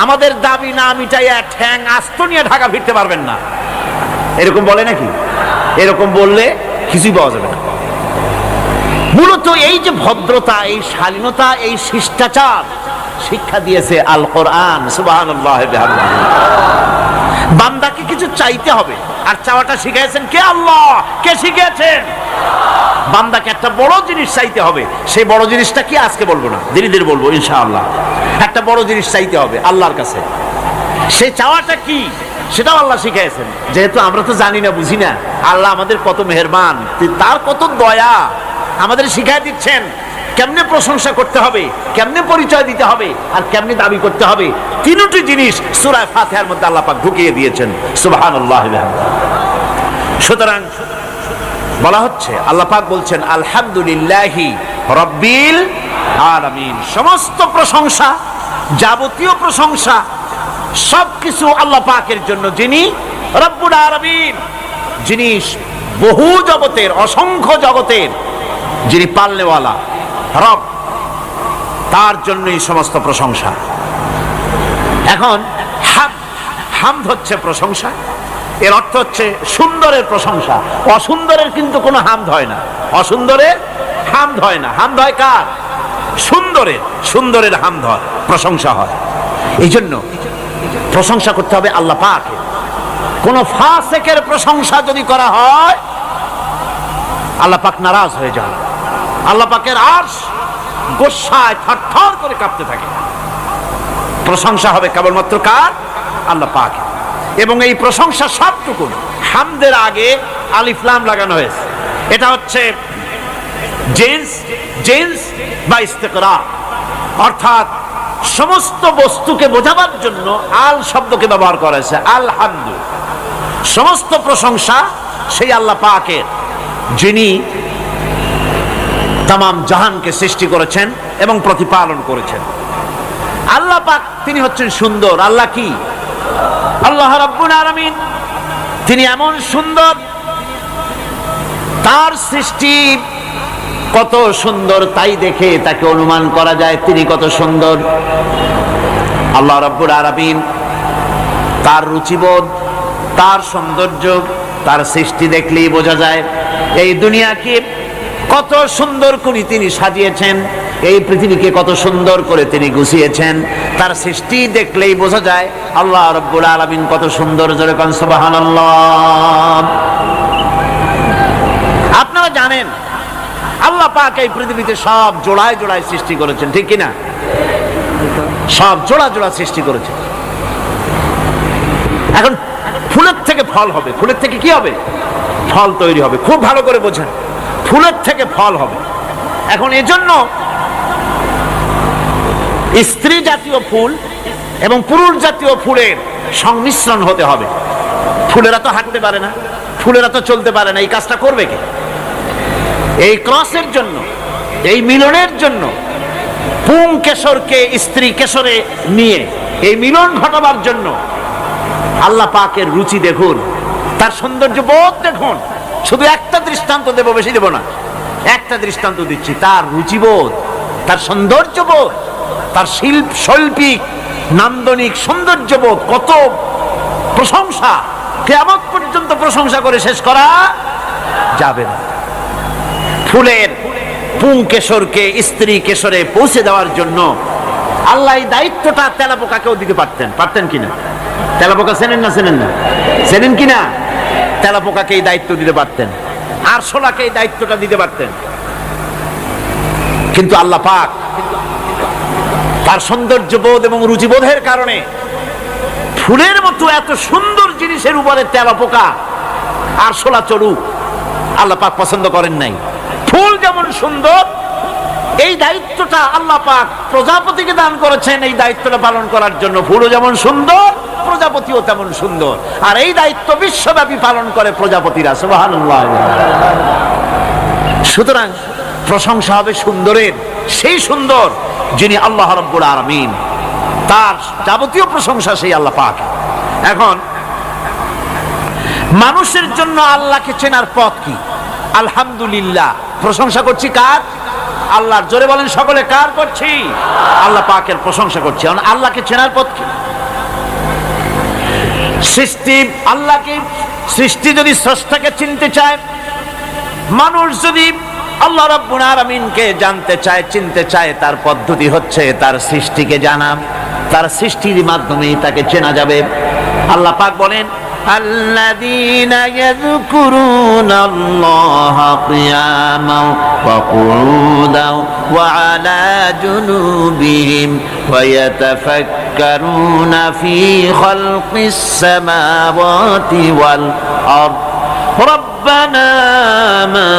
A: আমাদের দাবি না মিটাইয়া ঠ্যাং আস্ত নিয়ে ঢাকা ফিরতে পারবেন না, এরকম বলে নাকি? এরকম বললে কিছুই পাওয়া যাবে না। মূলত এই যে ভদ্রতা, এই শালীনতা, এই শিষ্টাচার শিক্ষা দিয়েছে আল কোরআন। সুবহানাল্লাহ। বান্দাকে কিছু চাইতে হবে, আর চাওয়াটা শিখিয়েছেন কে? আল্লাহ। কে শিখিয়েছেন? বান্দাকে একটা বড় জিনিস চাইতে হবে। সেই বড় জিনিসটা কি আজকে বলবো না, ধীরে ধীরে বলবো ইনশাআল্লাহ। একটা বড় জিনিস চাইতে হবে আল্লাহর কাছে। সেই চাওয়াটা কি সেটাও আল্লাহ শিখিয়েছেন। যেহেতু আমরা তো জানি না, বুঝি না, আল্লাহ আমাদের কত মেহেরবান, তার কত দয়া, আমাদের শিখাই দিচ্ছেন কেমনে প্রশংসা করতে হবে, কেমনে পরিচয় দিতে হবে, আর কেমনে দাবি করতে হবে। 3টি জিনিস সূরা ফাতিহার মধ্যে আল্লাহ পাক ঢুকিয়ে দিয়েছেন। সুবহানাল্লাহ। সুতরাং বলা হচ্ছে, আল্লাহ পাক বলছেন আলহামদুলিল্লাহি রাব্বিল আলামিন। সমস্ত প্রশংসা, যাবতীয় প্রশংসা সবকিছু আল্লাহ পাকের জন্য, যিনি রব্বুল আলামিন, যিনি বহু জগতের, অসংখ্য জগতের যিনি পালনেওয়ালা রব, তার জন্যই সমস্ত প্রশংসা। এখন হামদ হচ্ছে প্রশংসা, এর অর্থ হচ্ছে সুন্দরের প্রশংসা। অসুন্দরের কিন্তু কোনো হামদ হয় না, অসুন্দরের হামদ হয় না। হামদ হয় কার? সুন্দরের। সুন্দরের হামদ হয়, প্রশংসা হয়। এই জন্য প্রশংসা করতে হবে আল্লাহ পাকের। কোন ফাসিকের প্রশংসা যদি করা হয়, আল্লাহ পাক নারাজ হয়ে যান। আল্লাহ পাকের আরশ গোসায় থরথর করে কাঁপতে থাকে। প্রশংসা হবে কেবলমাত্র কার? আল্লাহ পাক। এবং এই প্রশংসা সবটুকু হামদের আগে আলিফ লাম লাগানো হয়েছে। এটা হচ্ছে জিন্স বা ইস্তিকরা, অর্থাৎ সমস্ত বস্তুকে বোঝাবার জন্য আল শব্দকে ব্যবহার করা হয়েছে। আলহামদু, সমস্ত প্রশংসা সেই আল্লাহ পাকের, যিনি তামাম জাহানকে সৃষ্টি করেছেন এবং প্রতিপালন করেছেন। আল্লাহ পাক তিনি হচ্ছেন সুন্দর। আল্লাহ কি? আল্লাহ রাব্বুল আলামিন, তিনি এমন সুন্দর, তার সৃষ্টি কত সুন্দর তাই দেখে তাকে অনুমান করা যায় তিনি কত সুন্দর। আল্লাহ রাব্বুল আলামিন, তার রুচিবোধ, তার সৌন্দর্য, তার সৃষ্টি দেখলেই বোঝা যায়। এই দুনিয়াকে কত সুন্দর করে তিনি সাজিয়েছেন, এই পৃথিবীকে কত সুন্দর করে তিনি গুছিয়েছেন, তার সৃষ্টি দেখলেই বোঝা যায় আল্লাহ রাব্বুল আলামিন কত সুন্দর। জোরে কোন সুবহানাল্লাহ। আপনারা জানেন আল্লাহ পাক এই পৃথিবীতে সব জোড়ায় জোড়ায় সৃষ্টি করেছেন, ঠিক কিনা? সব জোড়া জোড়া সৃষ্টি করেছেন। এখন ফুলের থেকে ফল হবে, ফুলের থেকে কি হবে? ফল তৈরি হবে। খুব ভালো করে বোঝেন, ফুলের থেকে ফল হবে। এখন এজন্য স্ত্রী জাতীয় ফুল এবং পুরুষ জাতীয় ফুলের সংমিশ্রণ হতে হবে। ফুলেরা তো হাঁটতে পারে না, ফুলেরা তো চলতে পারে না, এই কাজটা করবে কে? এই ক্রসের জন্য, এই মিলনের জন্য পুং কেশরকে স্ত্রী কেশরে নিয়ে এই মিলন ঘটাবার জন্য আল্লাহ পাকের রুচি দেখুন, তার সৌন্দর্য বোধ দেখুন। শুধু একটা দৃষ্টান্ত দেব, বেশি দেব না, একটা দৃষ্টান্ত দিচ্ছি। তার রুচিবোধ, তার সৌন্দর্যবোধ, তার শৈল্পিক নান্দনিক সৌন্দর্যবোধ, কত প্রশংসা, কিয়ামত পর্যন্ত প্রশংসা করে শেষ করা যাবে না। ফুলের পুং কেশরকে স্ত্রী কেশরে পৌঁছে দেওয়ার জন্য আল্লাহ এই দায়িত্বটা তেলাপোকাকেও দিতে পারতেন কিনা? তেলাপোকা চেনেন না? চেনেন কিনা? তেলাপোকাকে এই দায়িত্ব দিতে পারতেন, আরশোলাকে এই দায়িত্বটা দিতে পারতেন। কিন্তু আল্লাহ পাক তার সৌন্দর্যবোধ এবং রুচিবোধের কারণে ফুলের মতো এত সুন্দর জিনিসের উপরে তেলাপোকা আরশোলা চড়ুক আল্লাহ পাক পছন্দ করেন নাই। ফুল যেমন সুন্দর, এই দায়িত্বটা আল্লাহ পাক প্রজাপতিকে দান করেছেন এই দায়িত্বটা পালন করার জন্য। ফুলও যেমন সুন্দর, প্রজাপতিও তেমন সুন্দর, আর এই দায়িত্ব বিশ্বব্যাপী পালন করে প্রজাপতিরা। সুবহানাল্লাহ। সুতরাং প্রশংসা হবে সুন্দরের, সেই সুন্দর যিনি আল্লাহ রাব্বুল আলামিন, তার যাবতীয় প্রশংসা সেই আল্লাহ পাক। এখন মানুষের জন্য আল্লাহকে চেনার পথ কি? আলহামদুলিল্লাহ, প্রশংসা করছি কার? আল্লাহর। জোরে বলেন সকলে, কার করছি? আল্লাহ পাকের প্রশংসা করছি। আল্লাহকে চেনার পথ কি? সৃষ্টি, আল্লাহকে, সৃষ্টি যদি স্রষ্টাকে চিনতে চায়, মানুষ যদি আল্লাহ রাব্বুল আলামিনকে জানতে চায়, চিনতে চায়, তার পদ্ধতি হচ্ছে তার সৃষ্টিকে জানা। তার সৃষ্টির মাধ্যমেই তাকে চেনা যাবে। আল্লাহ পাক বলেন, الذين يذكرون الله قياما وقعودا وعلى جنوبهم ويتفكرون في خلق السماوات والأرض ربنا ما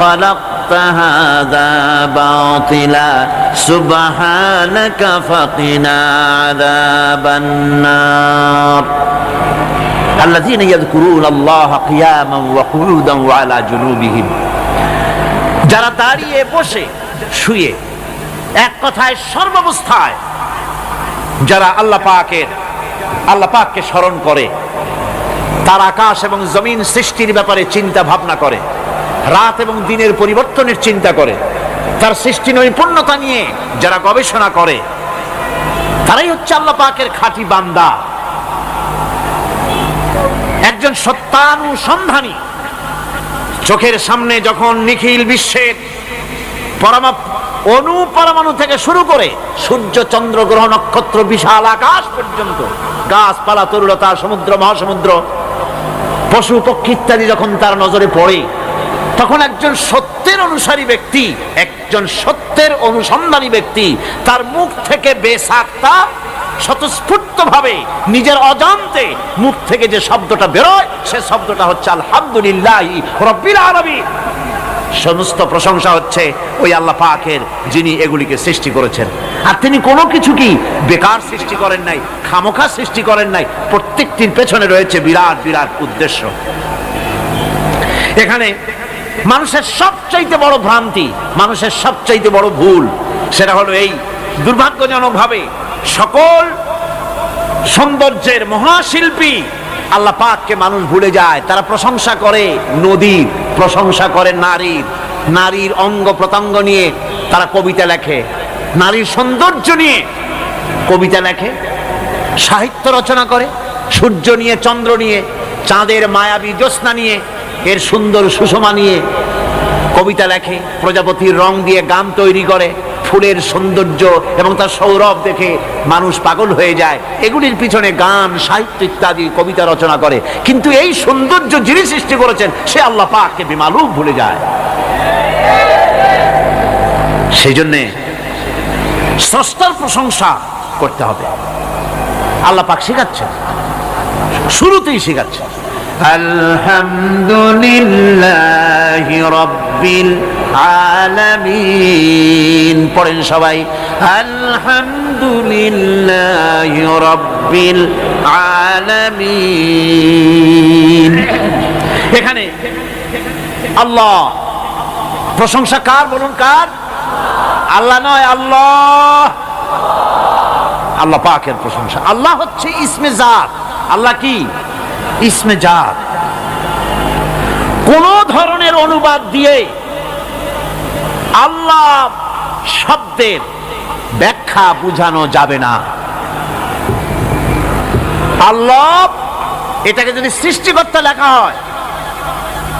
A: خلقت هذا باطلا سبحانك فقنا عذاب النار الذين يذكرون الله قياما وقعودا وعلى جنوبهم, যারা দাঁড়িয়ে, বসে, শুয়ে, এক কথায় সর্বাবস্থায় যারা আল্লাহ পাককে স্মরণ করে, তার আকাশ এবং জমিন সৃষ্টির ব্যাপারে চিন্তা ভাবনা করে, রাত এবং দিনের পরিবর্তনের চিন্তা করে, তার সৃষ্টি নৈপুণ্যতা নিয়ে যারা গবেষণা করে, তারাই হচ্ছে আল্লাহ পাকের খাঁটি বান্দা। একজন সত্যানুসন্ধানী, চোখের সামনে যখন নিখিল বিশ্বের অনুপরমাণু থেকে শুরু করে সূর্য, চন্দ্র, গ্রহ, নক্ষত্র, বিশাল আকাশ পর্যন্ত, গাছপালা, তরুলতা, সমুদ্র, মহাসমুদ্র, পশু পক্ষী ইত্যাদি যখন তার নজরে পড়ে, তখন একজন সত্যের অনুসারী ব্যক্তি, একজন সত্যের অনুসন্ধানী ব্যক্তি, তার মুখ থেকে বেসাক্তা স্বতঃস্ফূর্তভাবে নিজের অজান্তে মুখ থেকে যে শব্দটা বেরোয়, সে শব্দটা হচ্ছে আলহামদুলিল্লাহি রাব্বিল আলামিন। সমস্ত প্রশংসা হচ্ছে ওই আল্লাহ পাকের, যিনি এগুলিকে সৃষ্টি করেছেন। আর তিনি কোনো কিছু কি বেকার সৃষ্টি করেন নাই, খামোখা সৃষ্টি করেন নাই। প্রত্যেকটির পেছনে রয়েছে বিরাট বিরাট উদ্দেশ্য। এখানে মানুষের সবচাইতে বড় ভ্রান্তি, মানুষের সবচাইতে বড় ভুল, সেটা হলো এই, দুর্ভাগ্যজনকভাবে সকল সৌন্দর্যের মহাশিল্পী আল্লাহ পাককে মানুষ ভুলে যায়। তারা প্রশংসা করে নদীর, প্রশংসা করে নারীর, নারীর অঙ্গ প্রত্যঙ্গ নিয়ে তারা কবিতা লেখে, নারীর সৌন্দর্য নিয়ে কবিতা লেখে, সাহিত্য রচনা করে, সূর্য নিয়ে, চন্দ্র নিয়ে, চাঁদের মায়াবী জ্যোৎস্না নিয়ে, এর সুন্দর সুষমা নিয়ে কবিতা লেখে, প্রজাপতির রং দিয়ে গান তৈরি করে, ফুলের সৌন্দর্য এবং তার সৌরভ দেখে মানুষ পাগল হয়ে যায়। এগুলির পিছনে গান, সাহিত্য ইত্যাদি কবিতা রচনা করে। কিন্তু এই সৌন্দর্য যিনি সৃষ্টি করেছেন সে আল্লাহ পাককে বেমালুম ভুলে যায়। সেই জন্যে স্রষ্টার প্রশংসা করতে হবে। আল্লাহ পাক শেখাচ্ছেন, শুরুতেই শেখাচ্ছেন, আলহামদুলিল্লাহি রাব্বিল আলামিন। পড়েন সবাই, আলহামদুলিল্লাহি রাব্বিল আলামিন। এখানে আল্লাহ, প্রশংসা কার বলুন? কার? আল্লাহ নয়, আল্লাহ, আল্লাহ পাকের প্রশংসা। আল্লাহ হচ্ছে ইসমে জাত। আল্লাহ কি? ইসমে জাত। কোন ধরনের অনুবাদ দিয়ে আল্লাহ শব্দের ব্যাখ্যা বুঝানো যাবে না। আল্লাহ এটাকে যদি সৃষ্টিকর্তা লেখা হয়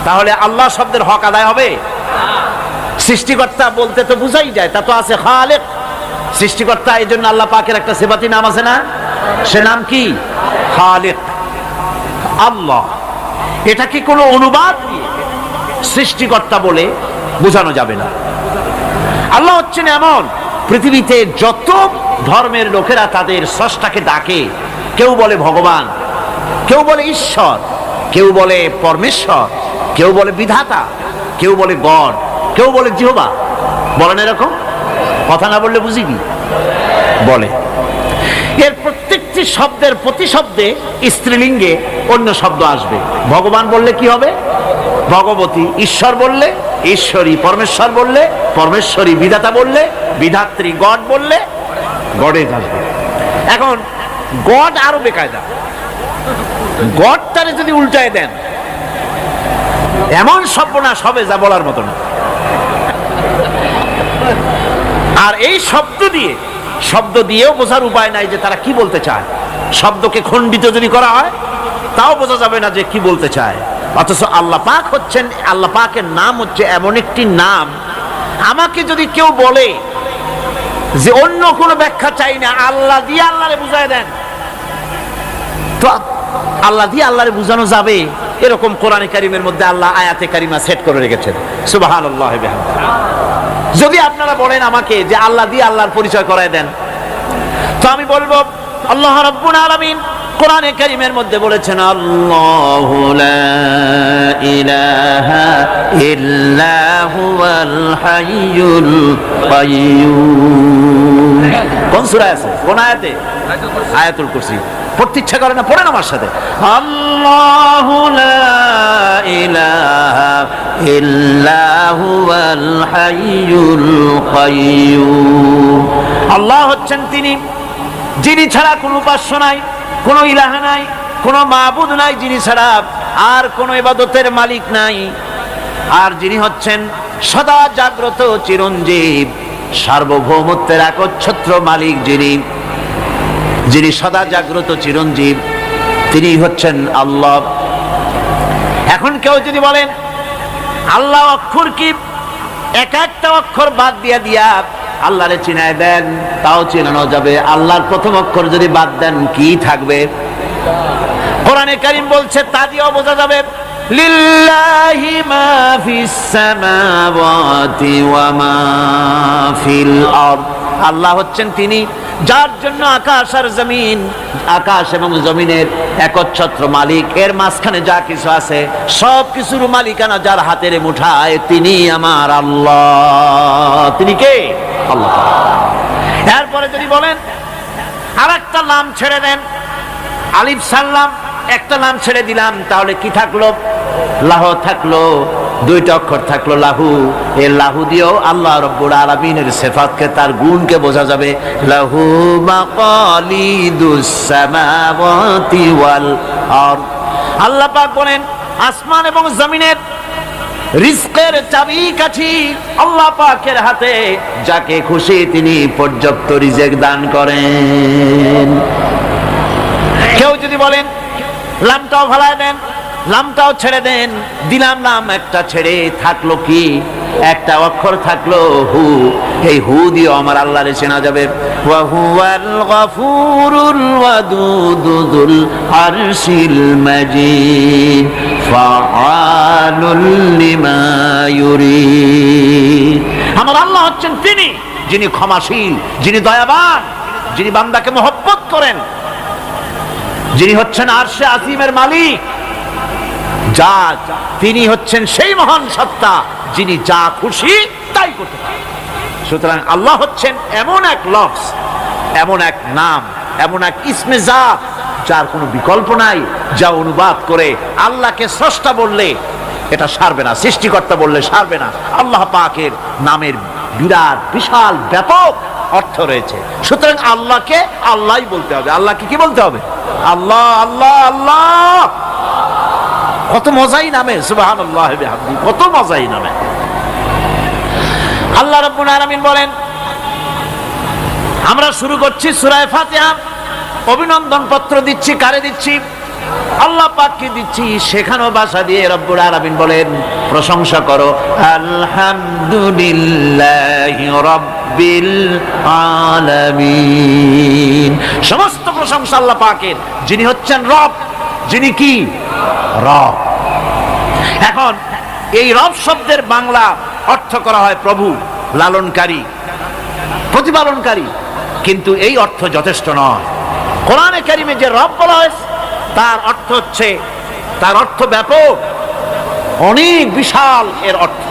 A: তাহলে আল্লাহ শব্দের হক আদায় হবে? সৃষ্টিকর্তা বলতে তো বুঝাই যায়, তা তো আছে খালেক, সৃষ্টিকর্তা। এই জন্য আল্লাহ পাকের একটা সিফাতি নাম আছে না? সে নাম কি? খালেক। আল্লাহ এটাকে কোনো অনুবাদ দিয়ে সৃষ্টিকর্তা বলে বোঝানো যাবে না। আল্লাহ হচ্ছেন এমন, পৃথিবীতে যত ধর্মের লোকেরা তাদের স্রষ্টাকে ডাকে, কেউ বলে ভগবান, কেউ বলে ঈশ্বর, কেউ বলে পরমেশ্বর, কেউ বলে বিধাতা, কেউ বলে গড, কেউ বলে জিহোবা। বলেন এরকম? কথা না বললে বুঝি কি বলে? এর প্রত্যেকটি শব্দের প্রতিশব্দে স্ত্রীলিঙ্গে অন্য শব্দ আসবে। ভগবান বললে কি হবে? ভগবতী। ঈশ্বর বললে ঈশ্বরী। পরমেশ্বর বললে পরমেশ্বরী। বিধাতা বললে বিধাত্রী। গড বললে গডে আসবে। এখন গড আরো বেকায়দা। গডটারে যদি উল্টায় দেন এমন সর্বনাশ হবে যা বলার মতো না। আর এই শব্দ দিয়েও বোঝার উপায় নাই যে তারা কি বলতে চায়। শব্দকে খণ্ডিত যদি করা হয় তাও বোঝা যাবে না যে কি বলতে চায়। অথচ আল্লাহ পাক হচ্ছেন, আল্লাহ পাকের নাম হচ্ছে এমন একটি নাম, আমাকে যদি কেউ বলে যে অন্য কোনো ব্যাখ্যা চাই না, আল্লাহ দিয়ে আল্লাহরে বুঝায় দেন, তো আল্লাহ দিয়ে আল্লাহরে বুঝানো যাবে। এরকম কোরআনে কারিমের মধ্যে আল্লাহ আয়াতে কারিমা সেট করে রেখেছেন। সুবহানাল্লাহ। যদি আপনারা বলেন আমাকে যে আল্লাহ দিয়ে আল্লাহর পরিচয় করায় দেন, তো আমি বলবো আল্লাহ রাব্বুল আলামিন কোরআনে কারিমের মধ্যে বলেছেন, আল্লাহু লা ইলাহা ইল্লা হুয়াল হাইয়ুল কাইয়্যুম। কোন সূরায় আছে? কোন আয়াতে? আয়াতুল কুরসি। পড়তে ইচ্ছা করে না? পড়েন আমার সাথে, আল্লাহু লা ইলাহা ইল্লা হুয়াল হাইয়ুল কাইয়্যুম। আল্লাহ হচ্ছেন তিনি যিনি ছাড়া কোনো উপাস্য নাই, কোনো ইলাহা নাই, কোনো মাবুদ নাই যিনি ছাড়া, আর কোনো ইবাদতের মালিক নাই। আর যিনি হচ্ছেন সদা জাগ্রত চিরঞ্জীব, সার্বভৌমত্বের একচ্ছত্র মালিক, যিনি সদা জাগ্রত চিরঞ্জীব, তিনি হচ্ছেন আল্লাহ। এখন কেউ যদি বলেন আল্লাহ অক্ষর কি, এক একটা অক্ষর বাদ দিয়া আল্লাহরে চিনায় দেন, তাও চিনানো যাবে। আল্লাহর প্রথম অক্ষর যদি বাদ দেন কি থাকবে? কোরআনে কারীম বলছে তা দিয়েও বোঝা যাবে। লিল্লাহি মা ফিস সামাওয়াতি ওয়া মা ফিল আরদ। আল্লাহ হচ্ছেন তিনি যার জন্য আকাশ আর জমিন, আকাশ এবং জমিনের একচ্ছত্র মালিক। এর মাঝখানে যা কিছু আছে সব কিছুর মালিকানা যার হাতের মুঠায়, তিনি আমার আল্লাহ। তিনি কে? আল্লাহ। এরপরে যদি বলেন আর একটা নাম ছেড়ে দেন, আলিফ সাল্লাম একটা নাম ছেড়ে দিলাম, তাহলে কি থাকলো? লাহ থাকলো, দুইটা অক্ষর থাকলো লাহু। এই লাহু দিয়েও আল্লাহ রাব্বুল আলামিনের সিফাতকে, তার গুণকে বোঝা যাবে। লাহু মাকালিদুস সামাওয়াতি ওয়াল আরদ। আল্লাহ পাক বলেন আসমান এবং জমিনের রিজকের চাবিকাঠি আল্লাহ পাকের হাতে, যাকে খুশি তিনি পর্যাপ্ত রিজেক দান করেন। কেউ যদি বলেন লামটাও ভালায় দেন, লামটাও ছেড়ে দেন, দিলাম নাম একটা ছেড়ে, থাকলো কি? একটা অক্ষর থাকলো হু। এই হু দিয়ে আমার আল্লাহরে চেনা যাবে। ওয়া হুয়াল গফুরুল ওয়াদুদুল আরশিল মাজিদ ফাআলুল লিমা ইউরিদ। আমার আল্লাহ হচ্ছেন তিনি যিনি ক্ষমাশীল, যিনি দয়াবান, যিনি বান্দাকে মহব্বত করেন, যিনি হচ্ছেন আরশে আজিমের মালিক। যা তিনি হচ্ছেন সেই মহান সত্তা যিনি যা খুশি তাই করতে পারেন। সুতরাং আল্লাহ হচ্ছেন এমন এক লফজ, এমন এক নাম, এমন এক ইসমে জাত যার কোনো বিকল্প নাই, যা অনুবাদ করে আল্লাহকে স্রষ্টা বললে এটা সারবে না, সৃষ্টিকর্তা বললে সারবে না। আল্লাহ পাকের নামের বিরাট বিশাল ব্যাপক অর্থ রয়েছে। সুতরাং আল্লাহকে আল্লাহই বলতে হবে। আল্লাহকে কি বলতে হবে? আল্লাহ আল্লাহ আল্লাহ। কত মজাই নামে, সুবহানাল্লাহ ওয়া বিহামদিহি, কত মজাই নামে। আল্লাহ রাব্বুল আলামিন বলেন, আমরা শুরু করছি সূরা ফাতিহা। অভিনন্দন পত্র দিচ্ছি, কারে দিচ্ছি? আল্লাহ পাককে দিচ্ছি। শেখানো ভাষা দিয়ে রব্বুল আলামিন বলেন, প্রশংসা করো আলহামদুলিল্লাহি রাব্বিল আলামিন। সমস্ত প্রশংসা আল্লাহ পাকের, যিনি হচ্ছেন রব। যিনি কি? রব। এখন এই রব শব্দের বাংলা অর্থ করা হয় প্রভু, লালনকারী, প্রতিপালনকারী, কিন্তু এই অর্থ যথেষ্ট নয়। কোরআনে কারিমে যে রব বলা হয়েছে তার অর্থ হচ্ছে, তার অর্থ ব্যাপক, অনেক বিশাল এর অর্থ।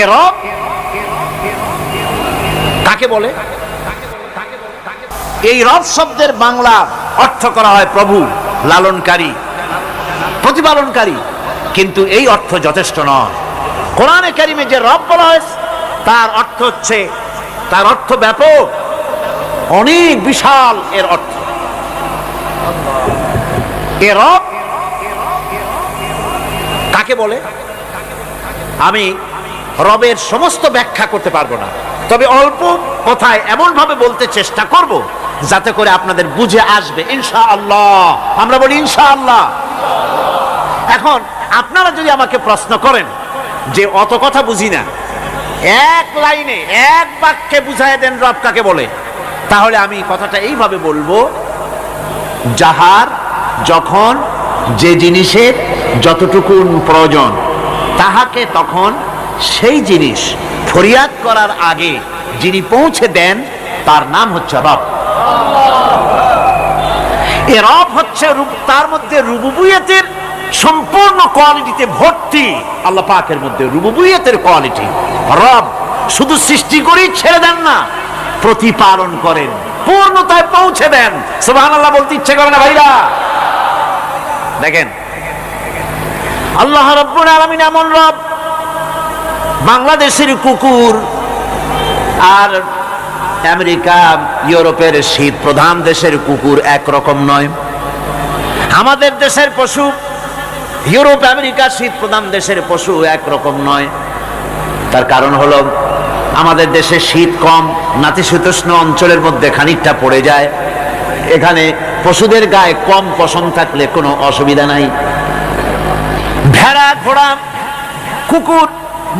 A: এ রব কাকে বলে? এই রব শব্দের বাংলা অর্থ করা হয় প্রভু, লালনকারী, প্রতিপালনকারী, কিন্তু এই অর্থ যথেষ্ট নয়। কোরআনে কারিমে যে রব বলা হয়েছে তার অর্থ হচ্ছে, তার অর্থ ব্যাপক, অনেক বিশাল এর অর্থ। এ রব কাকে বলে? আমি রবের সমস্ত ব্যাখ্যা করতে পারবো না, তবে অল্প কথায় এমন ভাবে বলতে চেষ্টা করব যাতে করে আপনাদের বুঝে আসবে ইনশাআল্লাহ। আমরা বলি ইনশাআল্লাহ। এখন আপনারা যদি আমাকে প্রশ্ন করেন যে অত কথা বুঝি না, এক লাইনে এক বাক্যে বুঝায় দেন রব কাকে বলে, তাহলে আমি কথাটা এইভাবে বলবো, যাহার যখন যে জিনিসের যতটুকু প্রয়োজন তাহাকে তখন সেই জিনিস ফরিয়াদ করার আগে যিনি পৌঁছে দেন তার নাম হচ্ছে রব। এ রব হচ্ছে তার মধ্যে রুবুবিয়তের সম্পূর্ণ কোয়ালিটিতে ভর্তি। আল্লাহ পাকের মধ্যে রুবুবিয়তের কোয়ালিটি। রব শুধু সৃষ্টি করেই ছেড়ে দেন না, প্রতিপালন করেন, পূর্ণতায় পৌঁছে দেন। সুবহানাল্লাহ বলতে ইচ্ছে করে না ভাইরা? দেখেন আল্লাহ রাব্বুল আলামিন এমন রব, বাংলাদেশের কুকুর আর আমেরিকা ইউরোপের শীত প্রধান দেশের কুকুর একরকম নয়। আমাদের দেশের পশু ইউরোপ আমেরিকা শীত প্রধান দেশের পশু একরকম নয়। তার কারণ হলো আমাদের দেশে শীত কম, নাতিশীতোষ্ণ অঞ্চলের মধ্যে খানিকটা পড়ে যায়। এখানে পশুদের গায়ে কম পশম থাকলে কোনো অসুবিধা নাই। ভেড়া, ঘোড়া, কুকুর,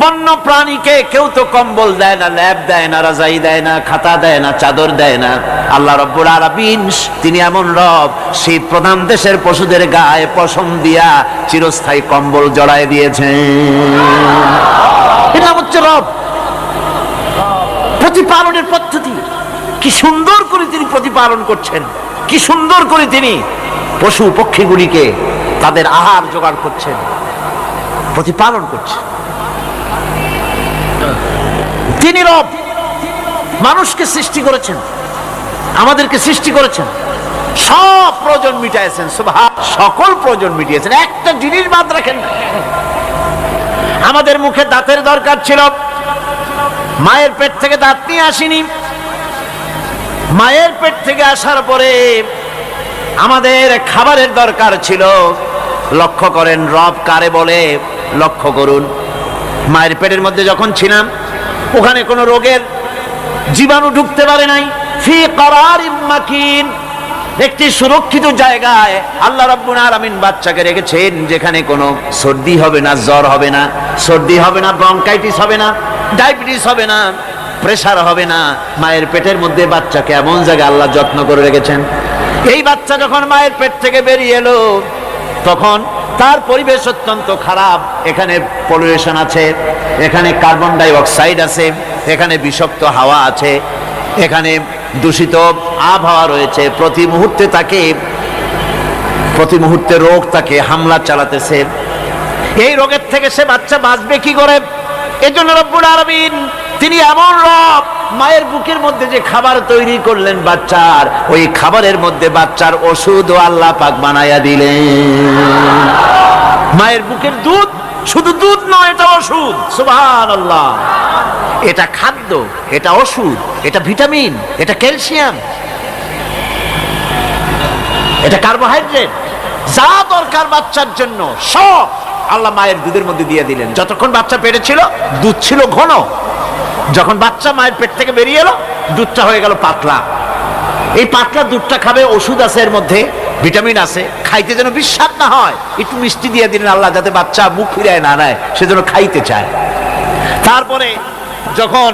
A: বন্য প্রাণীকে কেউ তো কম্বল দেয় না, ল্যাব দেয় না, রাজাই দেয় না, খাতা দেয় না, চাদর দেয় না। আল্লাহ রাব্বুল আলামিন তিনি এমন রব, শীত প্রধান দেশের পশুদের গায়ে পশম দিয়া চিরস্থায়ী কম্বল জড়ায় দিয়েছেন। এটা হচ্ছে রব। প্রতিপালনের পদ্ধতি কি সুন্দর করে তিনি প্রতিপালন করছেন, কি সুন্দর করে তিনি পশু পক্ষীগুলিকে তাদের আহার জোগাড় করছেন, প্রতিপালন করছেন। তিনি রব, মানুষকে সৃষ্টি করেছেন, আমাদেরকে সৃষ্টি করেছেন, সব প্রয়োজন মিটাইছেন, সকল প্রয়োজন মিটিয়েছেন, একটা জিনিস বাদ রাখেন। আমাদের মুখে দাঁতের দরকার ছিল, মায়ের পেট থেকে দাঁত নিয়ে আসিনি। মায়ের পেট থেকে আসার পরে আমাদের খাবারের দরকার ছিল। লক্ষ্য করেন রব কারে বলে, লক্ষ্য করুন। মায়ের পেটের মধ্যে যখন ছিলাম ওখানে কোনো রোগের জীবাণু ঢুকতে পারে নাই। ফি করারিম মাকিন, একটি সুরক্ষিত জায়গায় আল্লাহ রাব্বুল আলামিন বাচ্চাকে রেখেছেন, যেখানে কোনো সর্দি হবে না, জ্বর হবে না, সর্দি হবে না, ব্রঙ্কাইটিস হবে না, ডায়াবেটিস হবে না, প্রেসার হবে না। মায়ের পেটের মধ্যে বাচ্চাকে এমন জায়গায় আল্লাহ যত্ন করে রেখেছেন। এই বাচ্চা যখন মায়ের পেট থেকে বেরিয়ে এলো তখন তার পরিবেশ অত্যন্ত খারাপ। এখানে পলিউশন আছে, এখানে কার্বন ডাই অক্সাইড আছে, এখানে বিষাক্ত হাওয়া আছে, এখানে দূষিত আবহাওয়া রয়েছে। প্রতি মুহূর্তে তাকে প্রতি মুহূর্তে রোগ তাকে হামলা চালাতেছে। এই রোগের থেকে সে বাচ্চা বাঁচবে কি করে? এজন্য রব্বুল আলামিন তিনি এমন রব, মায়ের বুকের মধ্যে যে খাবার তৈরি করলেন বাচ্চার, ওই খাবারের মধ্যে বাচ্চার ওষুধও আল্লাহ পাক বানায়া দিলেন। মায়ের বুকের দুধ শুধু দুধ নয়, এটা ওষুধ। সুবহানাল্লাহ। এটা খাদ্য, এটা ওষুধ, এটা ভিটামিন, এটা ক্যালসিয়াম, এটা কার্বোহাইড্রেট, যা দরকার বাচ্চার জন্য সব আল্লাহ মায়ের দুধের মধ্যে দিয়ে দিলেন। যতক্ষণ বাচ্চা পেটে ছিল দুধ ছিল ঘন, যখন বাচ্চা মায়ের পেট থেকে বেরিয়ে এলো দুধটা হয়ে গেল পাতলা। এই পাতলা দুধটা খাবে, ওষুধ আছে এর মধ্যে, ভিটামিন আছে, খাইতে যেন বিস্বাদ না হয় একটু মিষ্টি দিয়ে দিলেন আল্লাহ, যাতে বাচ্চা মুখ ফিরায় না নেয়, সেজন্য খাইতে চায়। তারপরে যখন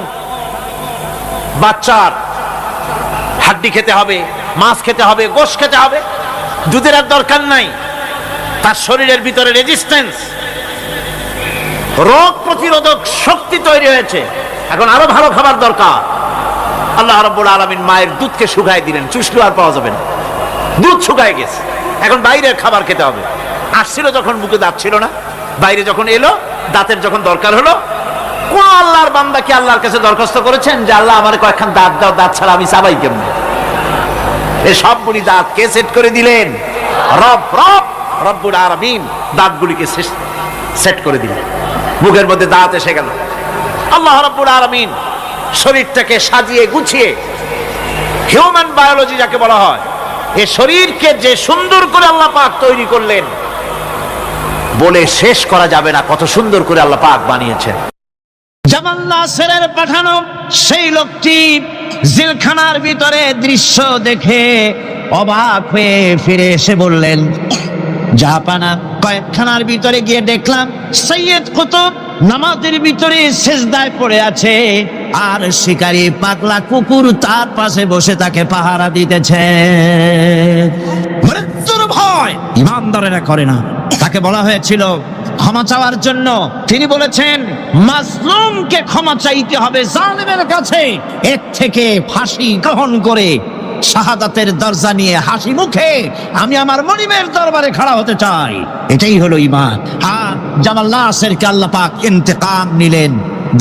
A: বাচ্চার হাড্ডি খেতে হবে, মাছ খেতে হবে, গোশত খেতে হবে, দুধের আর দরকার নাই, তার শরীরের ভিতরে রেজিস্ট্যান্স, রোগ প্রতিরোধক শক্তি তৈরি হয়েছে, এখন আরো ভালো খাবার দরকার। আল্লাহ রাব্বুল আলামিন মায়ের দুধকে শুকায় দিলেন, চুষলো আর পাওয়া যাবে না, দুধ শুকায় গেছে, এখন বাইরের খাবার খেতে হবে। আসছিল যখন মুখে দাঁত ছিল না, বাইরে যখন এলো দাঁতের যখন দরকার হলো, কোন আল্লাহর বান্দা কি আল্লাহর কাছে দরখাস্ত করেছেন যে আল্লাহ আমার কয়েকখান দাঁত দাও, দাঁত ছাড়া আমি চাবাই কেমন? এই সবগুলি দাঁত কে সেট করে দিলেন? রব্বুল আলামিন দাঁতগুলিকে সেট করে দিলেন, মুখের মধ্যে দাঁত এসে গেল। আল্লাহ রাব্বুল আলামিন শরীরটাকে সাজিয়ে গুছিয়ে, হিউম্যান বায়োলজি যাকে বলা হয়, এই শরীরকে যে সুন্দর করে আল্লাহ পাক তৈরি করলেন বলে শেষ করা যাবে না, কত সুন্দর করে আল্লাহ পাক বানিয়েছেন।
B: জামাল নাসেরের পাঠানো সেই লোকটি জেলখানার ভিতরে দৃশ্য দেখে অবাক হয়ে ফিরে এসে বললেন, জাহাপানা, কয়েকখানার ভিতরে গিয়ে দেখলাম সৈয়দ কুতুব নামাজের ভিতরে সেজদায় পড়ে আছে, আর শিকারী পাগলা কুকুর তার পাশে বসে তাকে পাহারা দিতেছে। মৃত্যুর ভয় ইমানদারেরা করে না। তাকে বলা হয়েছিল ক্ষমা চাওয়ার জন্য, তিনি বলেছেন মাজলুমকে ক্ষমা চাইতে হবে জালেমের কাছে, এর থেকে ফাঁসি গ্রহণ করে শাহাদাতের দরজা নিয়ে হাসি মুখে আমি আমার মনিবের দরবারে খাড়া হতে চাই। এটাই হলো ঈমান। আর জামাল নাসেরকে আল্লাহ পাক ইন্তেকাম নিলেন,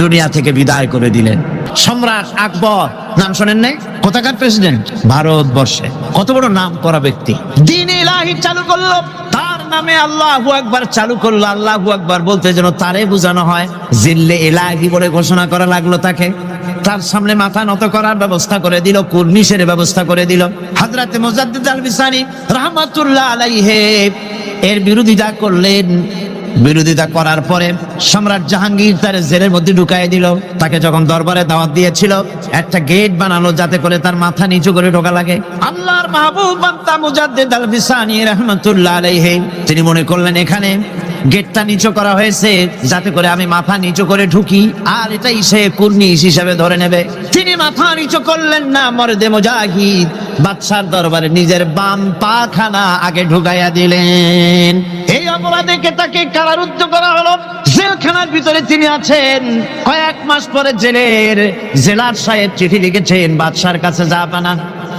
B: দুনিয়া থেকে বিদায় করে দিলেন। সম্রাট আকবর নাম শোনেন নাই? কোথাকার প্রেসিডেন্ট? ভারতবর্ষে। কত বড় নাম করা ব্যক্তি, দ্বীন ইলাহি চালু করলো, তার নামে আল্লাহু আকবার চালু করলো। আল্লাহু আকবার বলতে যেন তারে বোঝানো হয়, জিল্লে ইলাহি বলে ঘোষণা করা লাগলো তাকে। তার সামনে মাথা নত করার ব্যবস্থা করে দিল, কুর্নিশের ব্যবস্থা করে দিল। হযরত মুজাদ্দিদ আল বিসানি রাহমাতুল্লাহ আলাইহি এর বিরোধিতা করলেন। বিরোধিতা করার পরে সম্রাট জাহাঙ্গীর তার জেলের মধ্যে ঢুকাই দিল। তাকে যখন দরবারে দাওয়াত দিয়েছিল, একটা গেট বানালো যাতে করে তার মাথা নিচু করে ঢোকা লাগে। আল্লাহর মাহবুব বান্দা মুজাদ্দিদ আল বিসানি রাহমাতুল্লাহ আলাইহি তিনি মনে করলেন এখানে গেটটা নিচু করা হয়েছে যাতে করে আমি মাথা নিচু করে ঢুকি, আর এটাই সে কুর্নিশ হিসেবে ধরে নেবে। তিনি মাথা নিচু করলেন না, মর্দে মুজাহিদ বাদশার দরবারে নিজের বাম পাখানা আগে ঢুকাইয়া দিলেন। এই অপরাধে তাকে কারারুদ্ধ করা হলো। জেলখানার ভিতরে তিনি আছেন। কয়েক মাস পরে জেলার সাহেব চিঠি লিখেছেন বাদশার কাছে, জাহাপানা,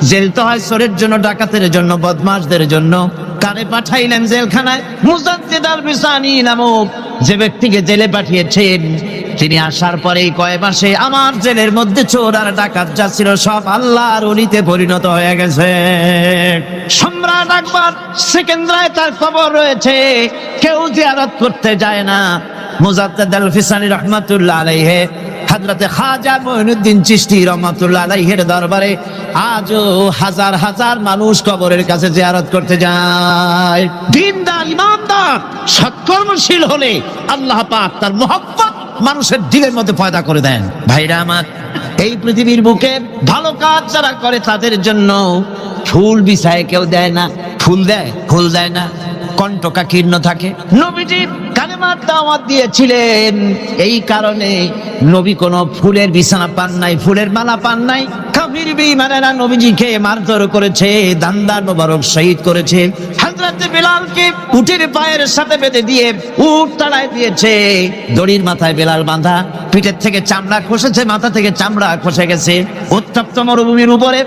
B: জেল তো হয় চোরের জন্য, ডাকাতের জন্য, বদমাশদের জন্য। কারে পাঠাইলেন জেলখানায়? মুজাদ্দিদ আল বিসানি নামক যে ব্যক্তিকে জেলে পাঠিয়েছেন, তিনি আসার পরেই কয়েক মাসে আমার জেলের মধ্যে চোর আর ডাকাত যা ছিল সব আল্লাহর ওলিতে পরিণত হয়ে গেছে। সম্রাট আকবর সেকেন্দ্রায় তার খবর রয়েছে, কেউ জিয়ারত করতে যায় না। মুজাদ্দিদ আল বিসানি রাহমাতুল্লাহ আলাইহি হযরতে খাজা মুঈনুদ্দিন চিশতি রাহমাতুল্লাহ আলাইহির দরবারে আজও হাজার হাজার মানুষ কবরের কাছে জিয়ারত করতে যায়। দিনদার ইমানদার সৎকর্মশীল হলে আল্লাহ পাক তার মহব্বত মানুষের দিলের মধ্যে পয়দা করে দেন। ভাইরা আমার, এই পৃথিবীর বুকে ভালো কাজ যারা করে তাদের জন্য ফুল বিছায় কেউ দেয় না, ফুল দেয়, ফুল দেয় না, কণ্ঠকা কীর্ণ থাকে। নবীজি কালেমার দাওয়াত দিয়েছিলেন, এই কারণে নবী কোনো ফুলের বিছানা পান নাই, ফুলের মালা পান নাই। কাফির বেঈমানেরা নবীজিকে মারধর করেছে, দান্দা মোবারক শহীদ করেছে। হযরত বিলালকে উটের পায়ের সাথে বেঁধে দিয়ে উট তাড়ায় দিয়েছে। দড়ির মাথায় বেলাল বাঁধা, পিঠের থেকে চামড়া খসেছে, মাথা থেকে চামড়া খসে গেছে। উত্তপ্ত মরুভূমির উপরে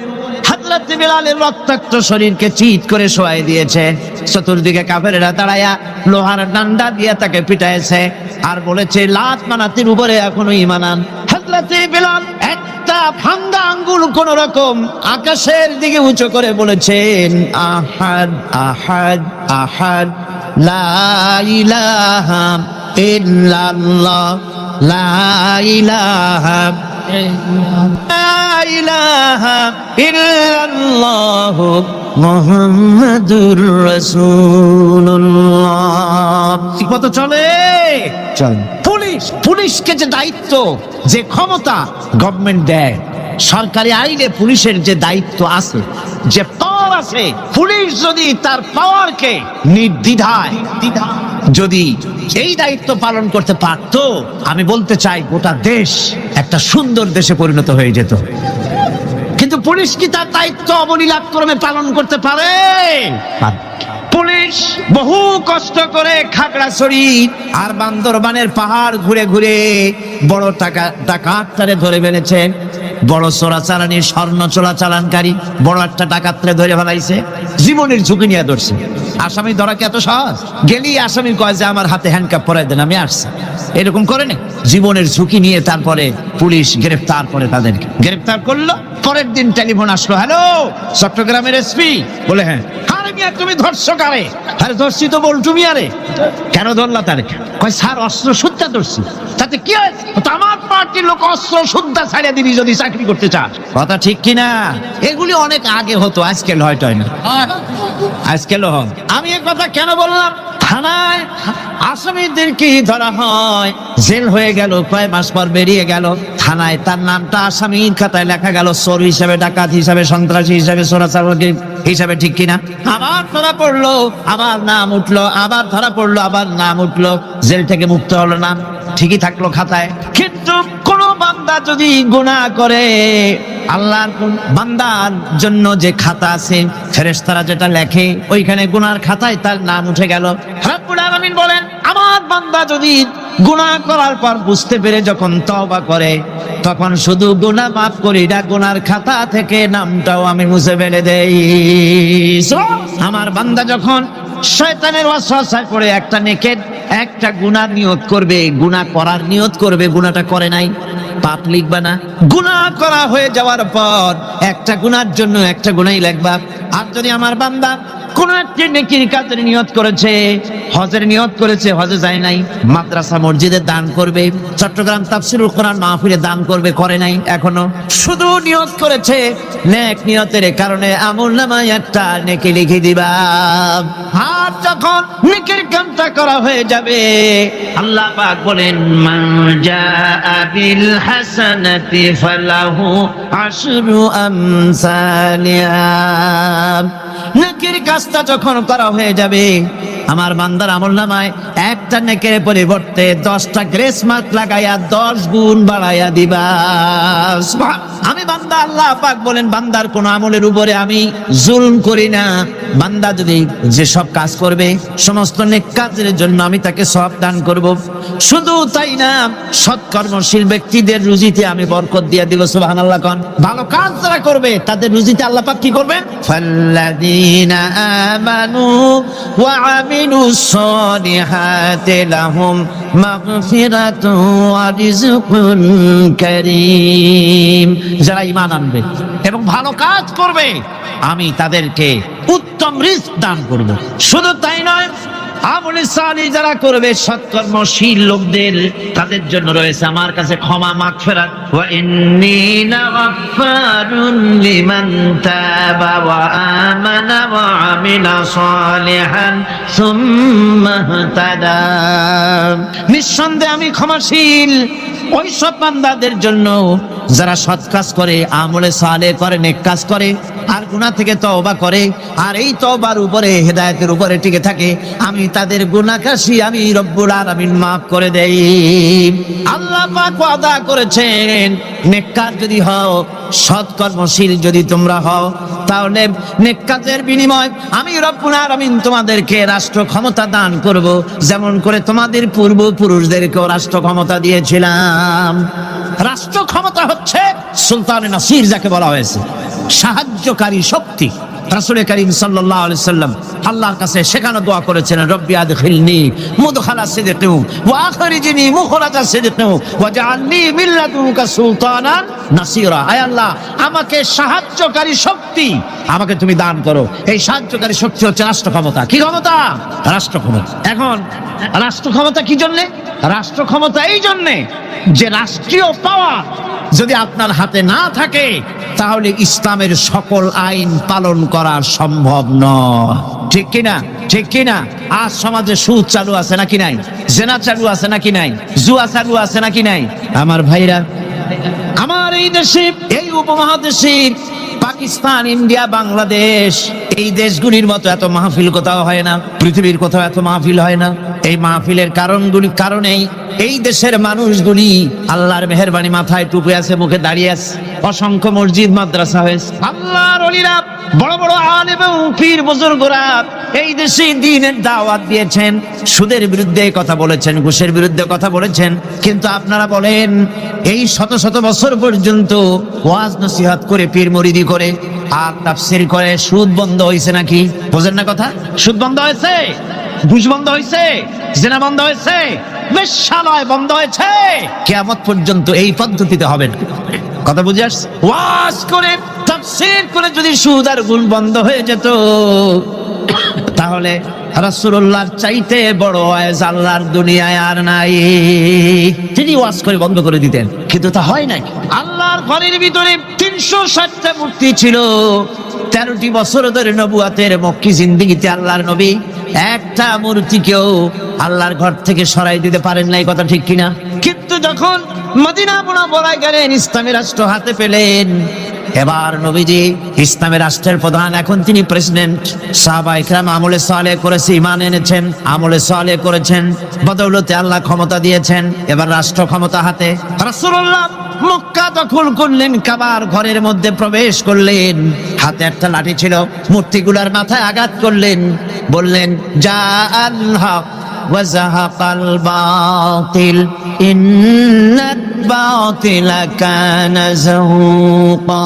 B: হযরত হযরত বিলালের রক্তাক্ত শরীরকে চিৎ করে শোয়াই দিয়েছে। চতুর্দিকে কাফেরেরা দাঁড়ায়া লোহার ডান্ডা দিয়ে তাকে পিটাইছে আর বলেছে, লাত মানাতির উপরে এখনো ঈমান আন। হযরত বিলাল একটা ভাঙ্গা আঙ্গুল কোন রকম আকাশের দিকে উঁচু করে বলেছেন, আহাদ আহাদ আহাদ, লা ইলাহা ইল্লাল্লাহ, লা ইলাহা লা ইলাহা ইল্লাল্লাহ, মুহাম্মাদুর রাসূলুল্লাহ। ঠিক মতো চলে চল। পুলিশকে যে দায়িত্ব, যে ক্ষমতা গভর্নমেন্ট দেয়, সরকারি আইনে পুলিশের যে দায়িত্ব আছে, যে পাওয়ার আছে, পুলিশ যদি তার পাওয়ারকে নির্দ্বিধায় যদি এই দায়িত্ব পালন করতে পারতো, আমি বলতে চাই গোটা দেশ একটা সুন্দর দেশে পরিণত হয়ে যেত। কিন্তু পুলিশ কি তার দায়িত্ব অবলীলাক্রমে পালন করতে পারে? পুলিশ বহু কষ্ট করে খাগড়াছড়ি আর বান্দরবানের পাহাড় ঘুরে ঘুরে বড় ডাকাতরে ধরে ফেলেছে। বড় চোরাচালানি, স্বর্ণ চোরাচালানকারী বড় একটা ডাকাতরে ধরে ফেলাইছে, জীবনের ঝুঁকি নিয়ে ধরছে। আসামি ধরা কি এত সহজ? গেলি আসামি কয় যে আমার হাতে হ্যান্ডকাপ পরাই দেন, আমি আসছি। এরকম করে না, জীবনের ঝুঁকি নিয়ে তারপরে পুলিশ গ্রেফতার করে, তাদেরকে গ্রেফতার করলো। পরের দিন টেলিফোন আসলো, হ্যালো চট্টগ্রামের এসপি? বলে হ্যাঁ। আরে মিয়া তুমি ধরছো কারে? আরে ধরছি তো বল্টু মিয়ারে। কেন ধরলা তারে? কয় স্যার অস্ত্র শুদ্ধা ধরছি। তাতে কি হয়েছে? আমার পার্টির লোক অস্ত্র শুদ্ধা ছাড়িয়ে দিবি যদি চাকরি করতে চাস। কথা ঠিক কিনা? এগুলি অনেক আগে হতো, আজকাল হয়তো হয় না, আজকালও হয়। আমি এ কথা কেন বললাম? থানায় আসামিদেরকে ধরা হয়, জেল হয়ে গেল, কয় মাস পর বেরিয়ে গেল। থানায় তার নামটা আসামির খাতায় লেখা গেল, চোর হিসাবে, ডাকাত হিসাবে, সন্ত্রাসী হিসাবে, চোরাচালানি হিসাবে, ঠিক কিনা? আবার ধরা পড়লো, আবার নাম উঠলো, আবার ধরা পড়লো, আবার নাম উঠলো, জেল থেকে মুক্ত হলো না, ঠিকই থাকলো খাতায়। কিন্তু কোন বান্দা যদি গুনাহ করে, আল্লাহর বান্দার জন্য যে খাতা আছে, ফেরেশতারা যেটা লেখে, ওইখানে গুনার খাতায় তার নাম উঠে গেল। রব্বুল আলামিন বলেন, আমার বান্দা যদি গুনাহ করার পর বুঝতে পেরে যখন তওবা করে, তখন শুধু গুনাহ মাফ করি না, গুনার খাতা থেকে নামটাও আমি মুছে ফেলে দেই। আমার বান্দা যখন শয়তানের ওয়াসওয়াসায় পড়ে একটা নেকের একটা গুনাহ নিয়ত করবে, গুনাহ করার নিয়ত করবে, গুনাহটা করে নাই, পাপ লিখবা না। গুনাহ করা হয়ে যাওয়ার পর একটা গুনার জন্য একটা গুনাহই লিখবা। আর যদি আমার বান্দা কোন একটি নেকির কাজের নিয়ত করেছে, হজের নিয়ত করেছে, হজে যায় নাই, মাদ্রাসা মসজিদে দান করবে, চট্টগ্রাম তাফসীরুল কোরআন মাহফিলে দান করবে, করে নাই এখনো, শুধু নিয়ত করেছে, নেক নিয়তের কারণে আমলনামায় একটা নেকি লিখে দিবা। আর যখন নেকির কামটা করা হয়ে যাবে, আল্লাহ পাক বলেন, মান জাআ বিল হাসানাতি ফালাহু আশরু আমসালিহা। নেকির কাজটা যখন করা হয়ে যাবে, আমার বান্দার আমলনামায় একটা নেকের পরিবর্তে 10টা গ্রেস মার্ক লাগাইয়া 10 গুণ বাড়াইয়া দিবা। আমি বান্দা, আল্লাহ পাক বলেন, বান্দার কোন আমলের উপরে আমি জুলম করি না। বান্দা যদি যে সব কাজ করবে, সমস্ত নেক কাজের জন্য আমি তাকে সওয়াব দান করব। শুধু তাই না, সৎকর্মশীল ব্যক্তিদের রুজিতে আমি বরকত দিয়ে দিব। সুবহানাল্লাহ কোন। ভালো কাজ যারা করবে তাদের রুজিতে আল্লাহ পাক কি করবেন? ফাল্লাযীনা আমানু ওয়া আমিলুস সালিহাতি লাহুম মাগফিরাতুন ওয়া রিজকুন কারীম। যারা ঈমান আনবে এবং ভালো কাজ করবে, আমি তাদেরকে উত্তম রিজক দান করব। শুধু তাই নয়, আমলে সালিহ যারা করবে, সৎকর্মশীল লোকদের, তাদের জন্য রয়েছে আমার কাছে ক্ষমা, মাগফিরাত। ওয়া ইন্নী লাগাফফারুন লিমান তাবা ওয়া আমানা ওয়া আমিলা সালিহান সুম্মা ইহতাদা। নিঃসন্দেহে আমি ক্ষমাশীল ওই সব বান্দাদের জন্য যারা সৎ কাজ করে, আমলে সালেহ করে, নেক কাজ করে, আর গুনাহ থেকে তওবা করে, আর এই তওবার উপরে, হেদায়েতের উপরে টিকে থাকে, আমি তাদের গুনাহকাশী আমি রব্বুল আলামিন মাফ করে দেই। আল্লাহ পাক ওয়াদা করেছেন, নেক কাজ যদি হও, সৎকর্মশীল যদি তোমরা হও, তাহলে নেক কাজের বিনিময় আমি রব্বুল আলামিন তোমাদেরকে রাষ্ট্র ক্ষমতা দান করব, যেমন করে তোমাদের পূর্বপুরুষদেরকেও রাষ্ট্র ক্ষমতা দিয়েছিলাম। রাষ্ট্র ক্ষমতা হচ্ছে সুলতানে নাসির যাকে বলা হয়েছে, সাহায্য সাহায্যকারী শক্তি। রাসূল করিম সাল্লাল্লাহু আলাইহি সাল্লাম আল্লাহর কাছে সেখানে দোয়া করেছেন, রব্বি আদখিলনি মুদখালা সিদকিন ওয়া আখরিজনি মুখরাজা সিদকিন ওয়াজআলনি মিন লাদুনকা সুলতানান নাসিরা। আয় আল্লাহ, আমাকে সাহায্যকারী শক্তি আমাকে তুমি দান করো। এই সাহায্যকারী শক্তি হচ্ছে রাষ্ট্র ক্ষমতা। কি ক্ষমতা? রাষ্ট্র ক্ষমতা। এখন রাষ্ট্র ক্ষমতা কি জন্য? রাষ্ট্র ক্ষমতা এই জন্যে যে রাষ্ট্রীয় পাওয়ার যদি আপনার হাতে না থাকে তাহলে ইসলামের সকল আইন পালন করা সম্ভব নয়। ঠিক কিনা? ঠিক কিনা? আজ সমাজে সুদ চালু আছে নাকি নাই? জেনা চালু আছে নাকি নাই? জুয়া চালু আছে নাকি নাই? আমার ভাইরা, আমার এই দেশে, এই উপমহাদেশে পাকিস্তান, ইন্ডিয়া, বাংলাদেশ, এই দেশগুলির মতো এত মাহফিল কোথাও হয় না। পৃথিবীর কোথাও এত মাহফিল হয় না। এই মাহফিলের কারণেই এই দেশের মানুষগুলি আল্লাহর মেহেরবানি, মাথায় টুপি আছে, মুখে দাঁড়িয়ে আছে, অসংখ্য মসজিদ মাদ্রাসা হয়েছে। আল্লাহর ওলিরা, বড় বড় আলেম এবং পীর বুজুর্গরা এই দেশে দ্বীনের দাওয়াত দিয়েছেন, সুদের বিরুদ্ধে কথা বলেছেন, ঘুষের বিরুদ্ধে কথা বলেছেন। কিন্তু আপনারা বলেন, এই শত শত বছর পর্যন্ত ওয়াজ নসিহত করে, পীর মুরিদি করে আর তাফসীর করে সুদ বন্ধ হয়েছে নাকি? বোঝেন না কথা? সুদ বন্ধ হয়েছে, ঘুষ বন্ধ হয়েছে, জেনা বন্ধ হয়েছে, বেশ্যালয় বন্ধ হয়েছে। কিয়ামত পর্যন্ত এই পদ্ধতিতে হবে না। কথা বুঝে আসছে? ওয়াজ করে, তাফসীর করে যদি সুদ আর ঘুষ বন্ধ হয়ে যেত তাহলে রাসূলুল্লাহর চাইতে বড় ওয়াজ আল্লাহর দুনিয়ায় আর নাই। তিনি ওয়াজ করে বন্ধ করে দিতেন, কিন্তু তা হয় নাই। আল্লাহর ঘরের ভিতরে 360টা মূর্তি ছিল। 13টি বছর ধরে নবুয়াতের মক্কি জিন্দেগিতে আল্লাহর নবী একটা মূর্তিকেও আল্লাহর ঘর থেকে সরাই দিতে পারেন নাই। কথা ঠিক কিনা? কিন্তু যখন মদিনা মুনাওয়ারায় গেলেন, ইসলামী রাষ্ট্র হাতে পেলেন, এবার নবীজি ইসলামী রাষ্ট্রের প্রধান, এখন তিনি প্রেসিডেন্ট। সাহাবায়ে কেরাম আমলে সালেহ করেছে, ঈমান এনেছেন, আমলে সালেহ করেছেন, বদৌলতে আল্লাহ ক্ষমতা দিয়েছেন। এবার রাষ্ট্র ক্ষমতা হাতে। রাসূলুল্লাহ মক্কা দখল করলেন, কাবার ঘরের মধ্যে প্রবেশ করলেন, হাতে একটা লাঠি ছিল, মূর্তিগুলার মাথায় আঘাত করলেন, বললেন জা আল হক ওয়া যাহাকাল বাতিল ইন্নাল বাতিলা কানা যাহুকা।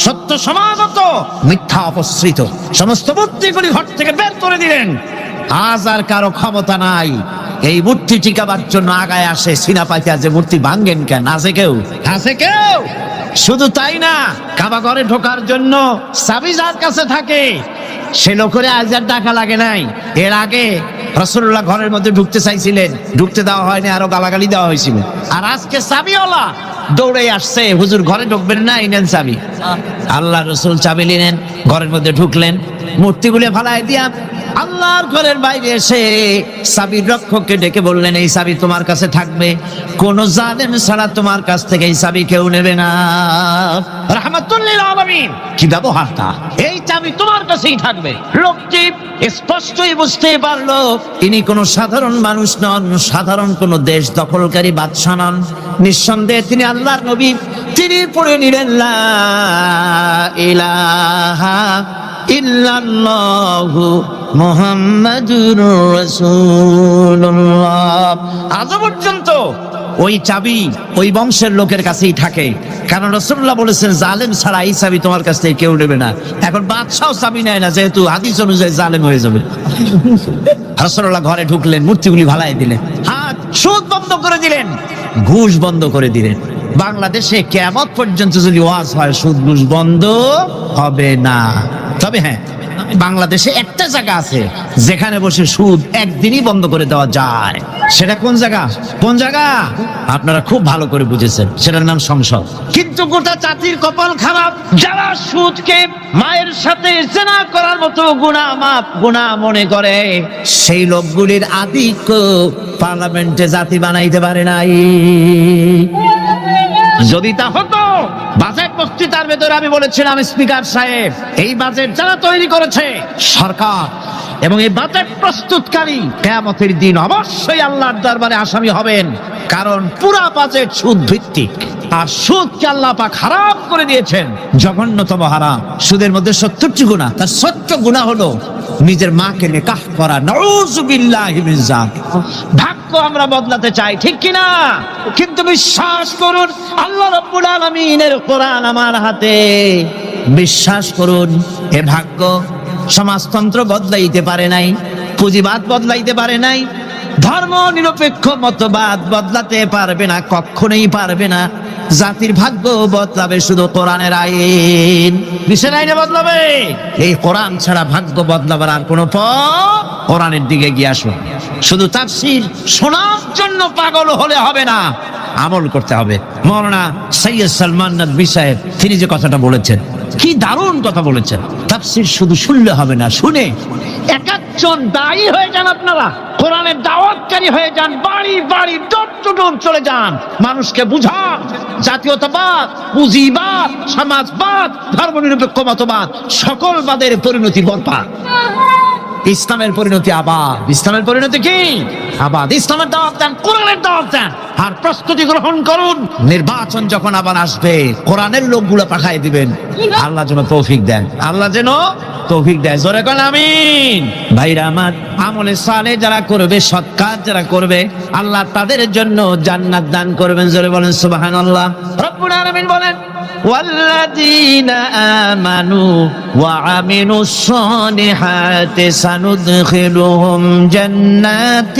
B: সত্য সমাগত, মিথ্যা অপসৃত। সমস্ত মূর্তিগুলি ঘর থেকে বের করে দিলেন। আজ আর কারো ক্ষমতা নাই এই মূর্তি টিকাবার জন্য আগায় আসে সিনা পাইতে, যে মূর্তি ভাঙ্গেন কেন? আছে কেউ? আছে কেউ? শুধু তাই না, কাবা ঘরে ঢোকার জন্য চাবি যার কাছে থাকে সে লোকের আজ আর টাকা লাগে নাই। এর আগে রাসূলুল্লাহ ঘরের মধ্যে ঢুকতে চাইছিলেন, ঢুকতে দেওয়া হয়নি, আরো গালাগালি দেওয়া হয়েছিল। আর আজকে চাবিওয়ালা দৌড়ে আসছে, হুজুর ঘরে ঢুকবেন না, এই নেন চাবি। আল্লাহ রাসূল চাবি নিলেন, ঘরের মধ্যে ঢুকলেন, মূর্তিগুলো ফালাই দিয়া আল্লাহর ঘরের বাইরে এসে চাবির রক্ষককে ডেকে বললেন, এই চাবি তোমার কাছে থাকবে, কোন জালেম ছাড়া তোমার কাছ থেকে এই চাবি কেউ নেবে না। রাহমাতুল লিল আলামিন, কি ব্যবহারটা! এই চাবি তোমার কাছেই থাকবে। লোকটি স্পষ্টই বুঝতে পারলো ইনি কোনো সাধারণ মানুষ নন, সাধারণ কোন দেশ দখলকারী বাদশা নন। নিঃসন্দেহে তিনি আল্লাহর নবী। তিনি পড়ে নিলেন লা ইলাহা ইল্লাল্লাহু মুহাম্মাদুর রাসূলুল্লাহ। আজ পর্যন্ত ওই চাবি ওই বংশের লোকের কাছেই থাকে, কারণ রাসূলুল্লাহ বলেছেন জালেম ছাড়া এই চাবি তোমার কাছ থেকে কেউ নেবে না। এখন বাদশাও চাবি নেয় না, যেহেতু হাদিস অনুযায়ী জালেম হয়ে যাবে। রাসূলুল্লাহ ঘরে ঢুকলেন, মূর্তিগুলি ভালাই দিলেন, হাত সুদ বন্ধ করে দিলেন, ঘুষ বন্ধ করে দিলেন। বাংলাদেশে কিয়ামত পর্যন্ত যদি ওয়াজ হয়, সুদ ঘুষ বন্ধ হবে না। তবে হ্যাঁ, বাংলাদেশে একটা জায়গা আছে যেখানে বসে সুদ একদিনই বন্ধ করে দেওয়া যায়। সেটা কোন জায়গা? কোন জায়গা? আপনারা খুব ভালো করে বুঝেছেন, সেটার নাম সংসদ। কিন্তু গোটা জাতির কপাল খারাপ, যারা সুদকে মায়ের সাথে জেনা করার মতো গুনাহ মনে করে, সেই লোকগুলির আধিক্য পার্লামেন্টে জাতি বানাইতে পারে নাই। যদি তা হতো, বাজেট বক্তৃতার ভেতরে আমি বলেছিলাম, স্পিকার সাহেব, এই বাজেট যারা তৈরি করেছে সরকার এবং এই বাজেট প্রস্তুতকারী, কিয়ামতের দিন অবশ্যই আল্লাহর দরবারে আসামি হবেন, কারণ পুরা বাজেট সুদ ভিত্তিক। আর সুদকে আল্লাহ পাক হারাম করে দিয়েছেন, জঘন্যতম হারাম। সুদের মধ্যে 70টি গুনাহ, তার 70 গুনাহ হলো নিজের মাকে নিকাহ করা, নাউযুবিল্লাহি মিন যালিক। ভাগ্য আমরা বদলাতে চাই, ঠিক কিনা? কিন্তু বিশ্বাস করুন, আল্লাহ রাব্বুল আলামিনের কোরআন আমার হাতে, বিশ্বাস করুন এ ভাগ্য সমাজতন্ত্র বদলাইতে পারে নাই, পুঁজিবাদ বদলাইতে পারে নাই, ধর্ম নিরপেক্ষ মতবাদ বদলাতে পারবে না, কখনোই পারবে না। জাতির ভাগ্য বদলাবে শুধু কোরআনের আইন, বিশ্বের আইনে বদলাবে। এই কোরআন ছাড়া ভাগ্য বদলাবার আর কোনো পথ, কোরআনের দিকে গিয়ে আসুন। শুধু তাফসীর শোনার জন্য পাগল হলে হবে না, আমল করতে হবে। মাওলানা সৈয়দ সালমান নদভী সাহেব তিনি যে কথাটা বলেছেন, কি দারুণ কথা বলেছেন। তাফসীর শুধু শুনলে হবে না, শুনে একজন দায়ী হয়ে যান, আপনারা কোরআনের দাওয়াতকারী হয়ে যান, বাড়ি বাড়ি ডোর টু ডোর চলে যান, মানুষকে বুঝান জাতীয়তাবাদ, পুঁজিবাদ, সমাজবাদ, ধর্মনিরপেক্ষ মতবাদ সকল বাদের পরিণতি বরবাদ, ইসলামের পরিণতি আবাদ। ইসলামের পরিণতি কি? আবাদ। ইসলামের দাওয়াত দেন, কোরআনের দাওয়াত দেন, আর প্রস্তুতি গ্রহণ করুন। নির্বাচন যখন আবার আসবে কোরআনের লোকগুলো পাঠিয়ে দিবেন। আল্লাহ যেন তৌফিক দেন, আল্লাহ যেন তৌফিক দেয়। জোরে কোন আমিন। ভাইরা আমার, আমলে সালেহ যারা করবে, সৎ কাজ যারা করবে, আল্লাহ তাদের জন্য জান্নাত দান করবেন। জোরে বলেন সুবহানাল্লাহ। রব্বুল আলামিন বলেন, والذين آمنوا وعملوا الصالحات سندخلهم جنات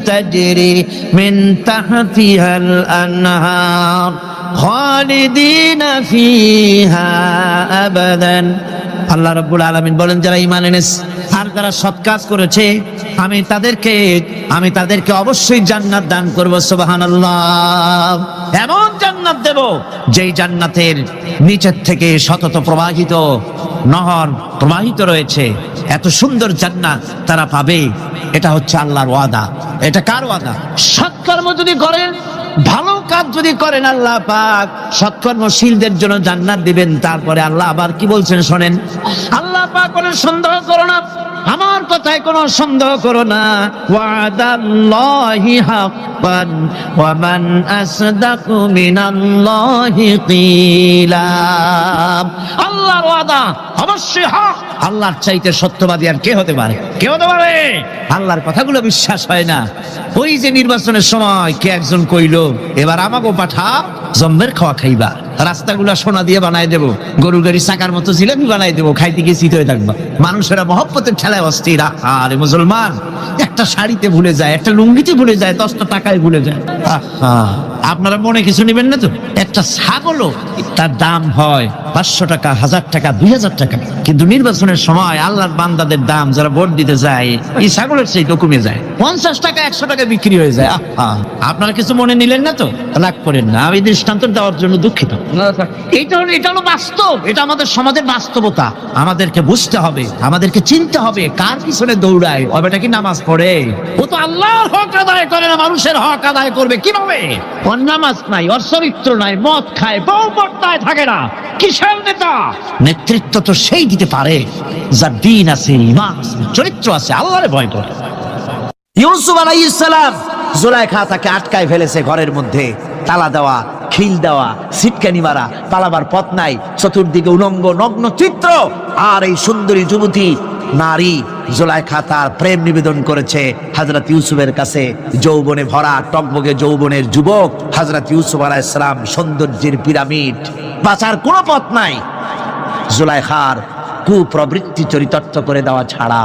B: تجري من تحتها الأنهار خالدين فيها أبدا। আল্লাহ রাব্বুল আলামিন বলেন, যারা ঈমান এনেছে আর যারা সৎ কাজ করেছে আমি তাদেরকে অবশ্যই জান্নাত দান করব। সুবহানাল্লাহ। এমন জান্নাত দেব যেই জান্নাতের নিচের থেকে শতত প্রবাহিত নহর প্রবাহিত রয়েছে। এত সুন্দর জান্নাত তারা পাবে। এটা হচ্ছে আল্লাহর ওয়াদা। এটা কার ওয়াদা? সৎকর্ম যদি করেন, ভালো কাজ যদি করেন, আল্লাহ পাক সৎকর্মশীলদের জন্য জান্নাত দিবেন। তারপরে আল্লাহ আবার কি বলছেন শোনেন, আল্লাহ পাক বলেন, সন্দেহ করো না, আমার কথায় কোনো সন্দেহ করো না। ওয়াদাল্লাহি হাক্কান ওয়া মান আসদাকু মিনাল্লাহি কিলা। আল্লাহর ওয়াদা অবশ্যই হক। আল্লাহর চাইতে সত্যবাদী আর কে হতে পারে? কে হতে পারে? আল্লাহর কথাগুলো বিশ্বাস হয় না। ওই যে নির্বাচনের সময় কে একজন কইলো, এবার আমাকেও পাঠা, জম্মের খাওয়া খাইবা, রাস্তাগুলা সোনা দিয়ে বানাই দেবো, গরু গাড়ি চাকার মতো জিলাপি বানাই দেবো, খাইতে গিয়ে চিত হয়ে থাকবা। মানুষেরা মহব্বতের ঠেলায় অস্থির। আরে মুসলমান, একটা শাড়িতে ভুলে যায়, একটা লুঙ্গিতে ভুলে যায়, 10টা টাকায় ভুলে যায়। আপনারা মনে কিছু নেবেন না তো? একটা ছাগলও তার দাম হয় 500 টাকা, 1000 টাকা, 2000 টাকা, কিন্তু নির্বাচনের সময় আল্লাহর বান্দাদের দাম যারা ভোট দিতে যায়, এই ছাগলের সেই তো কমে যায়, 50 টাকা 100 টাকা বিক্রি হয়ে যায়। আপনারা কিছু মনে নিলেন না তো? রাগ করেন না, আমি দৃষ্টান্ত দেওয়ার জন্য দুঃখিত। এটা হলো বাস্তব, এটা আমাদের সমাজের বাস্তবতা। আমাদেরকে বুঝতে হবে, আমাদেরকে চিনতে হবে কার পিছনে দৌড়ায়। ওটা কি নামাজ পড়ে? ও তো আল্লাহর হক আদায় করে না, মানুষের হক আদায় করবে কিভাবে? ওর নামাজ নাই, ওর চরিত্র নাই, মদ খায়, বউ পর্দায় থাকে না, কিসের নেতা? নেতৃত্ব তো সেই দিতে পারে যার দিন আছে, ঈমান আছে, চরিত্র আছে, আল্লাহরে ভয় করে।
A: ইউসুফ আলাইহিস সালাম, জুলাইখা তাকে আটকায় ফেলেছে ঘরের মধ্যে, তালা দেওয়া, খিল দেওয়া, সিটকানি মারা, পালাবার পথ নাই, চতুর্দিকে উলঙ্গ নগ্ন চিত্র। আর এই সুন্দরী যুবতী নারী জুলাইখা তার প্রেম নিবেদন করেছে হযরত ইউসুফের কাছে। যৌবনে ভরা টকবগে যৌবনের যুবক হযরত ইউসুফ আলাইহিস সালাম, সৌন্দর্যের পিরামিড, বাঁচার কোনো পথ নাই জুলাইখার কুপ্রবৃত্তি চরিতার্থ করে দেওয়া ছাড়া।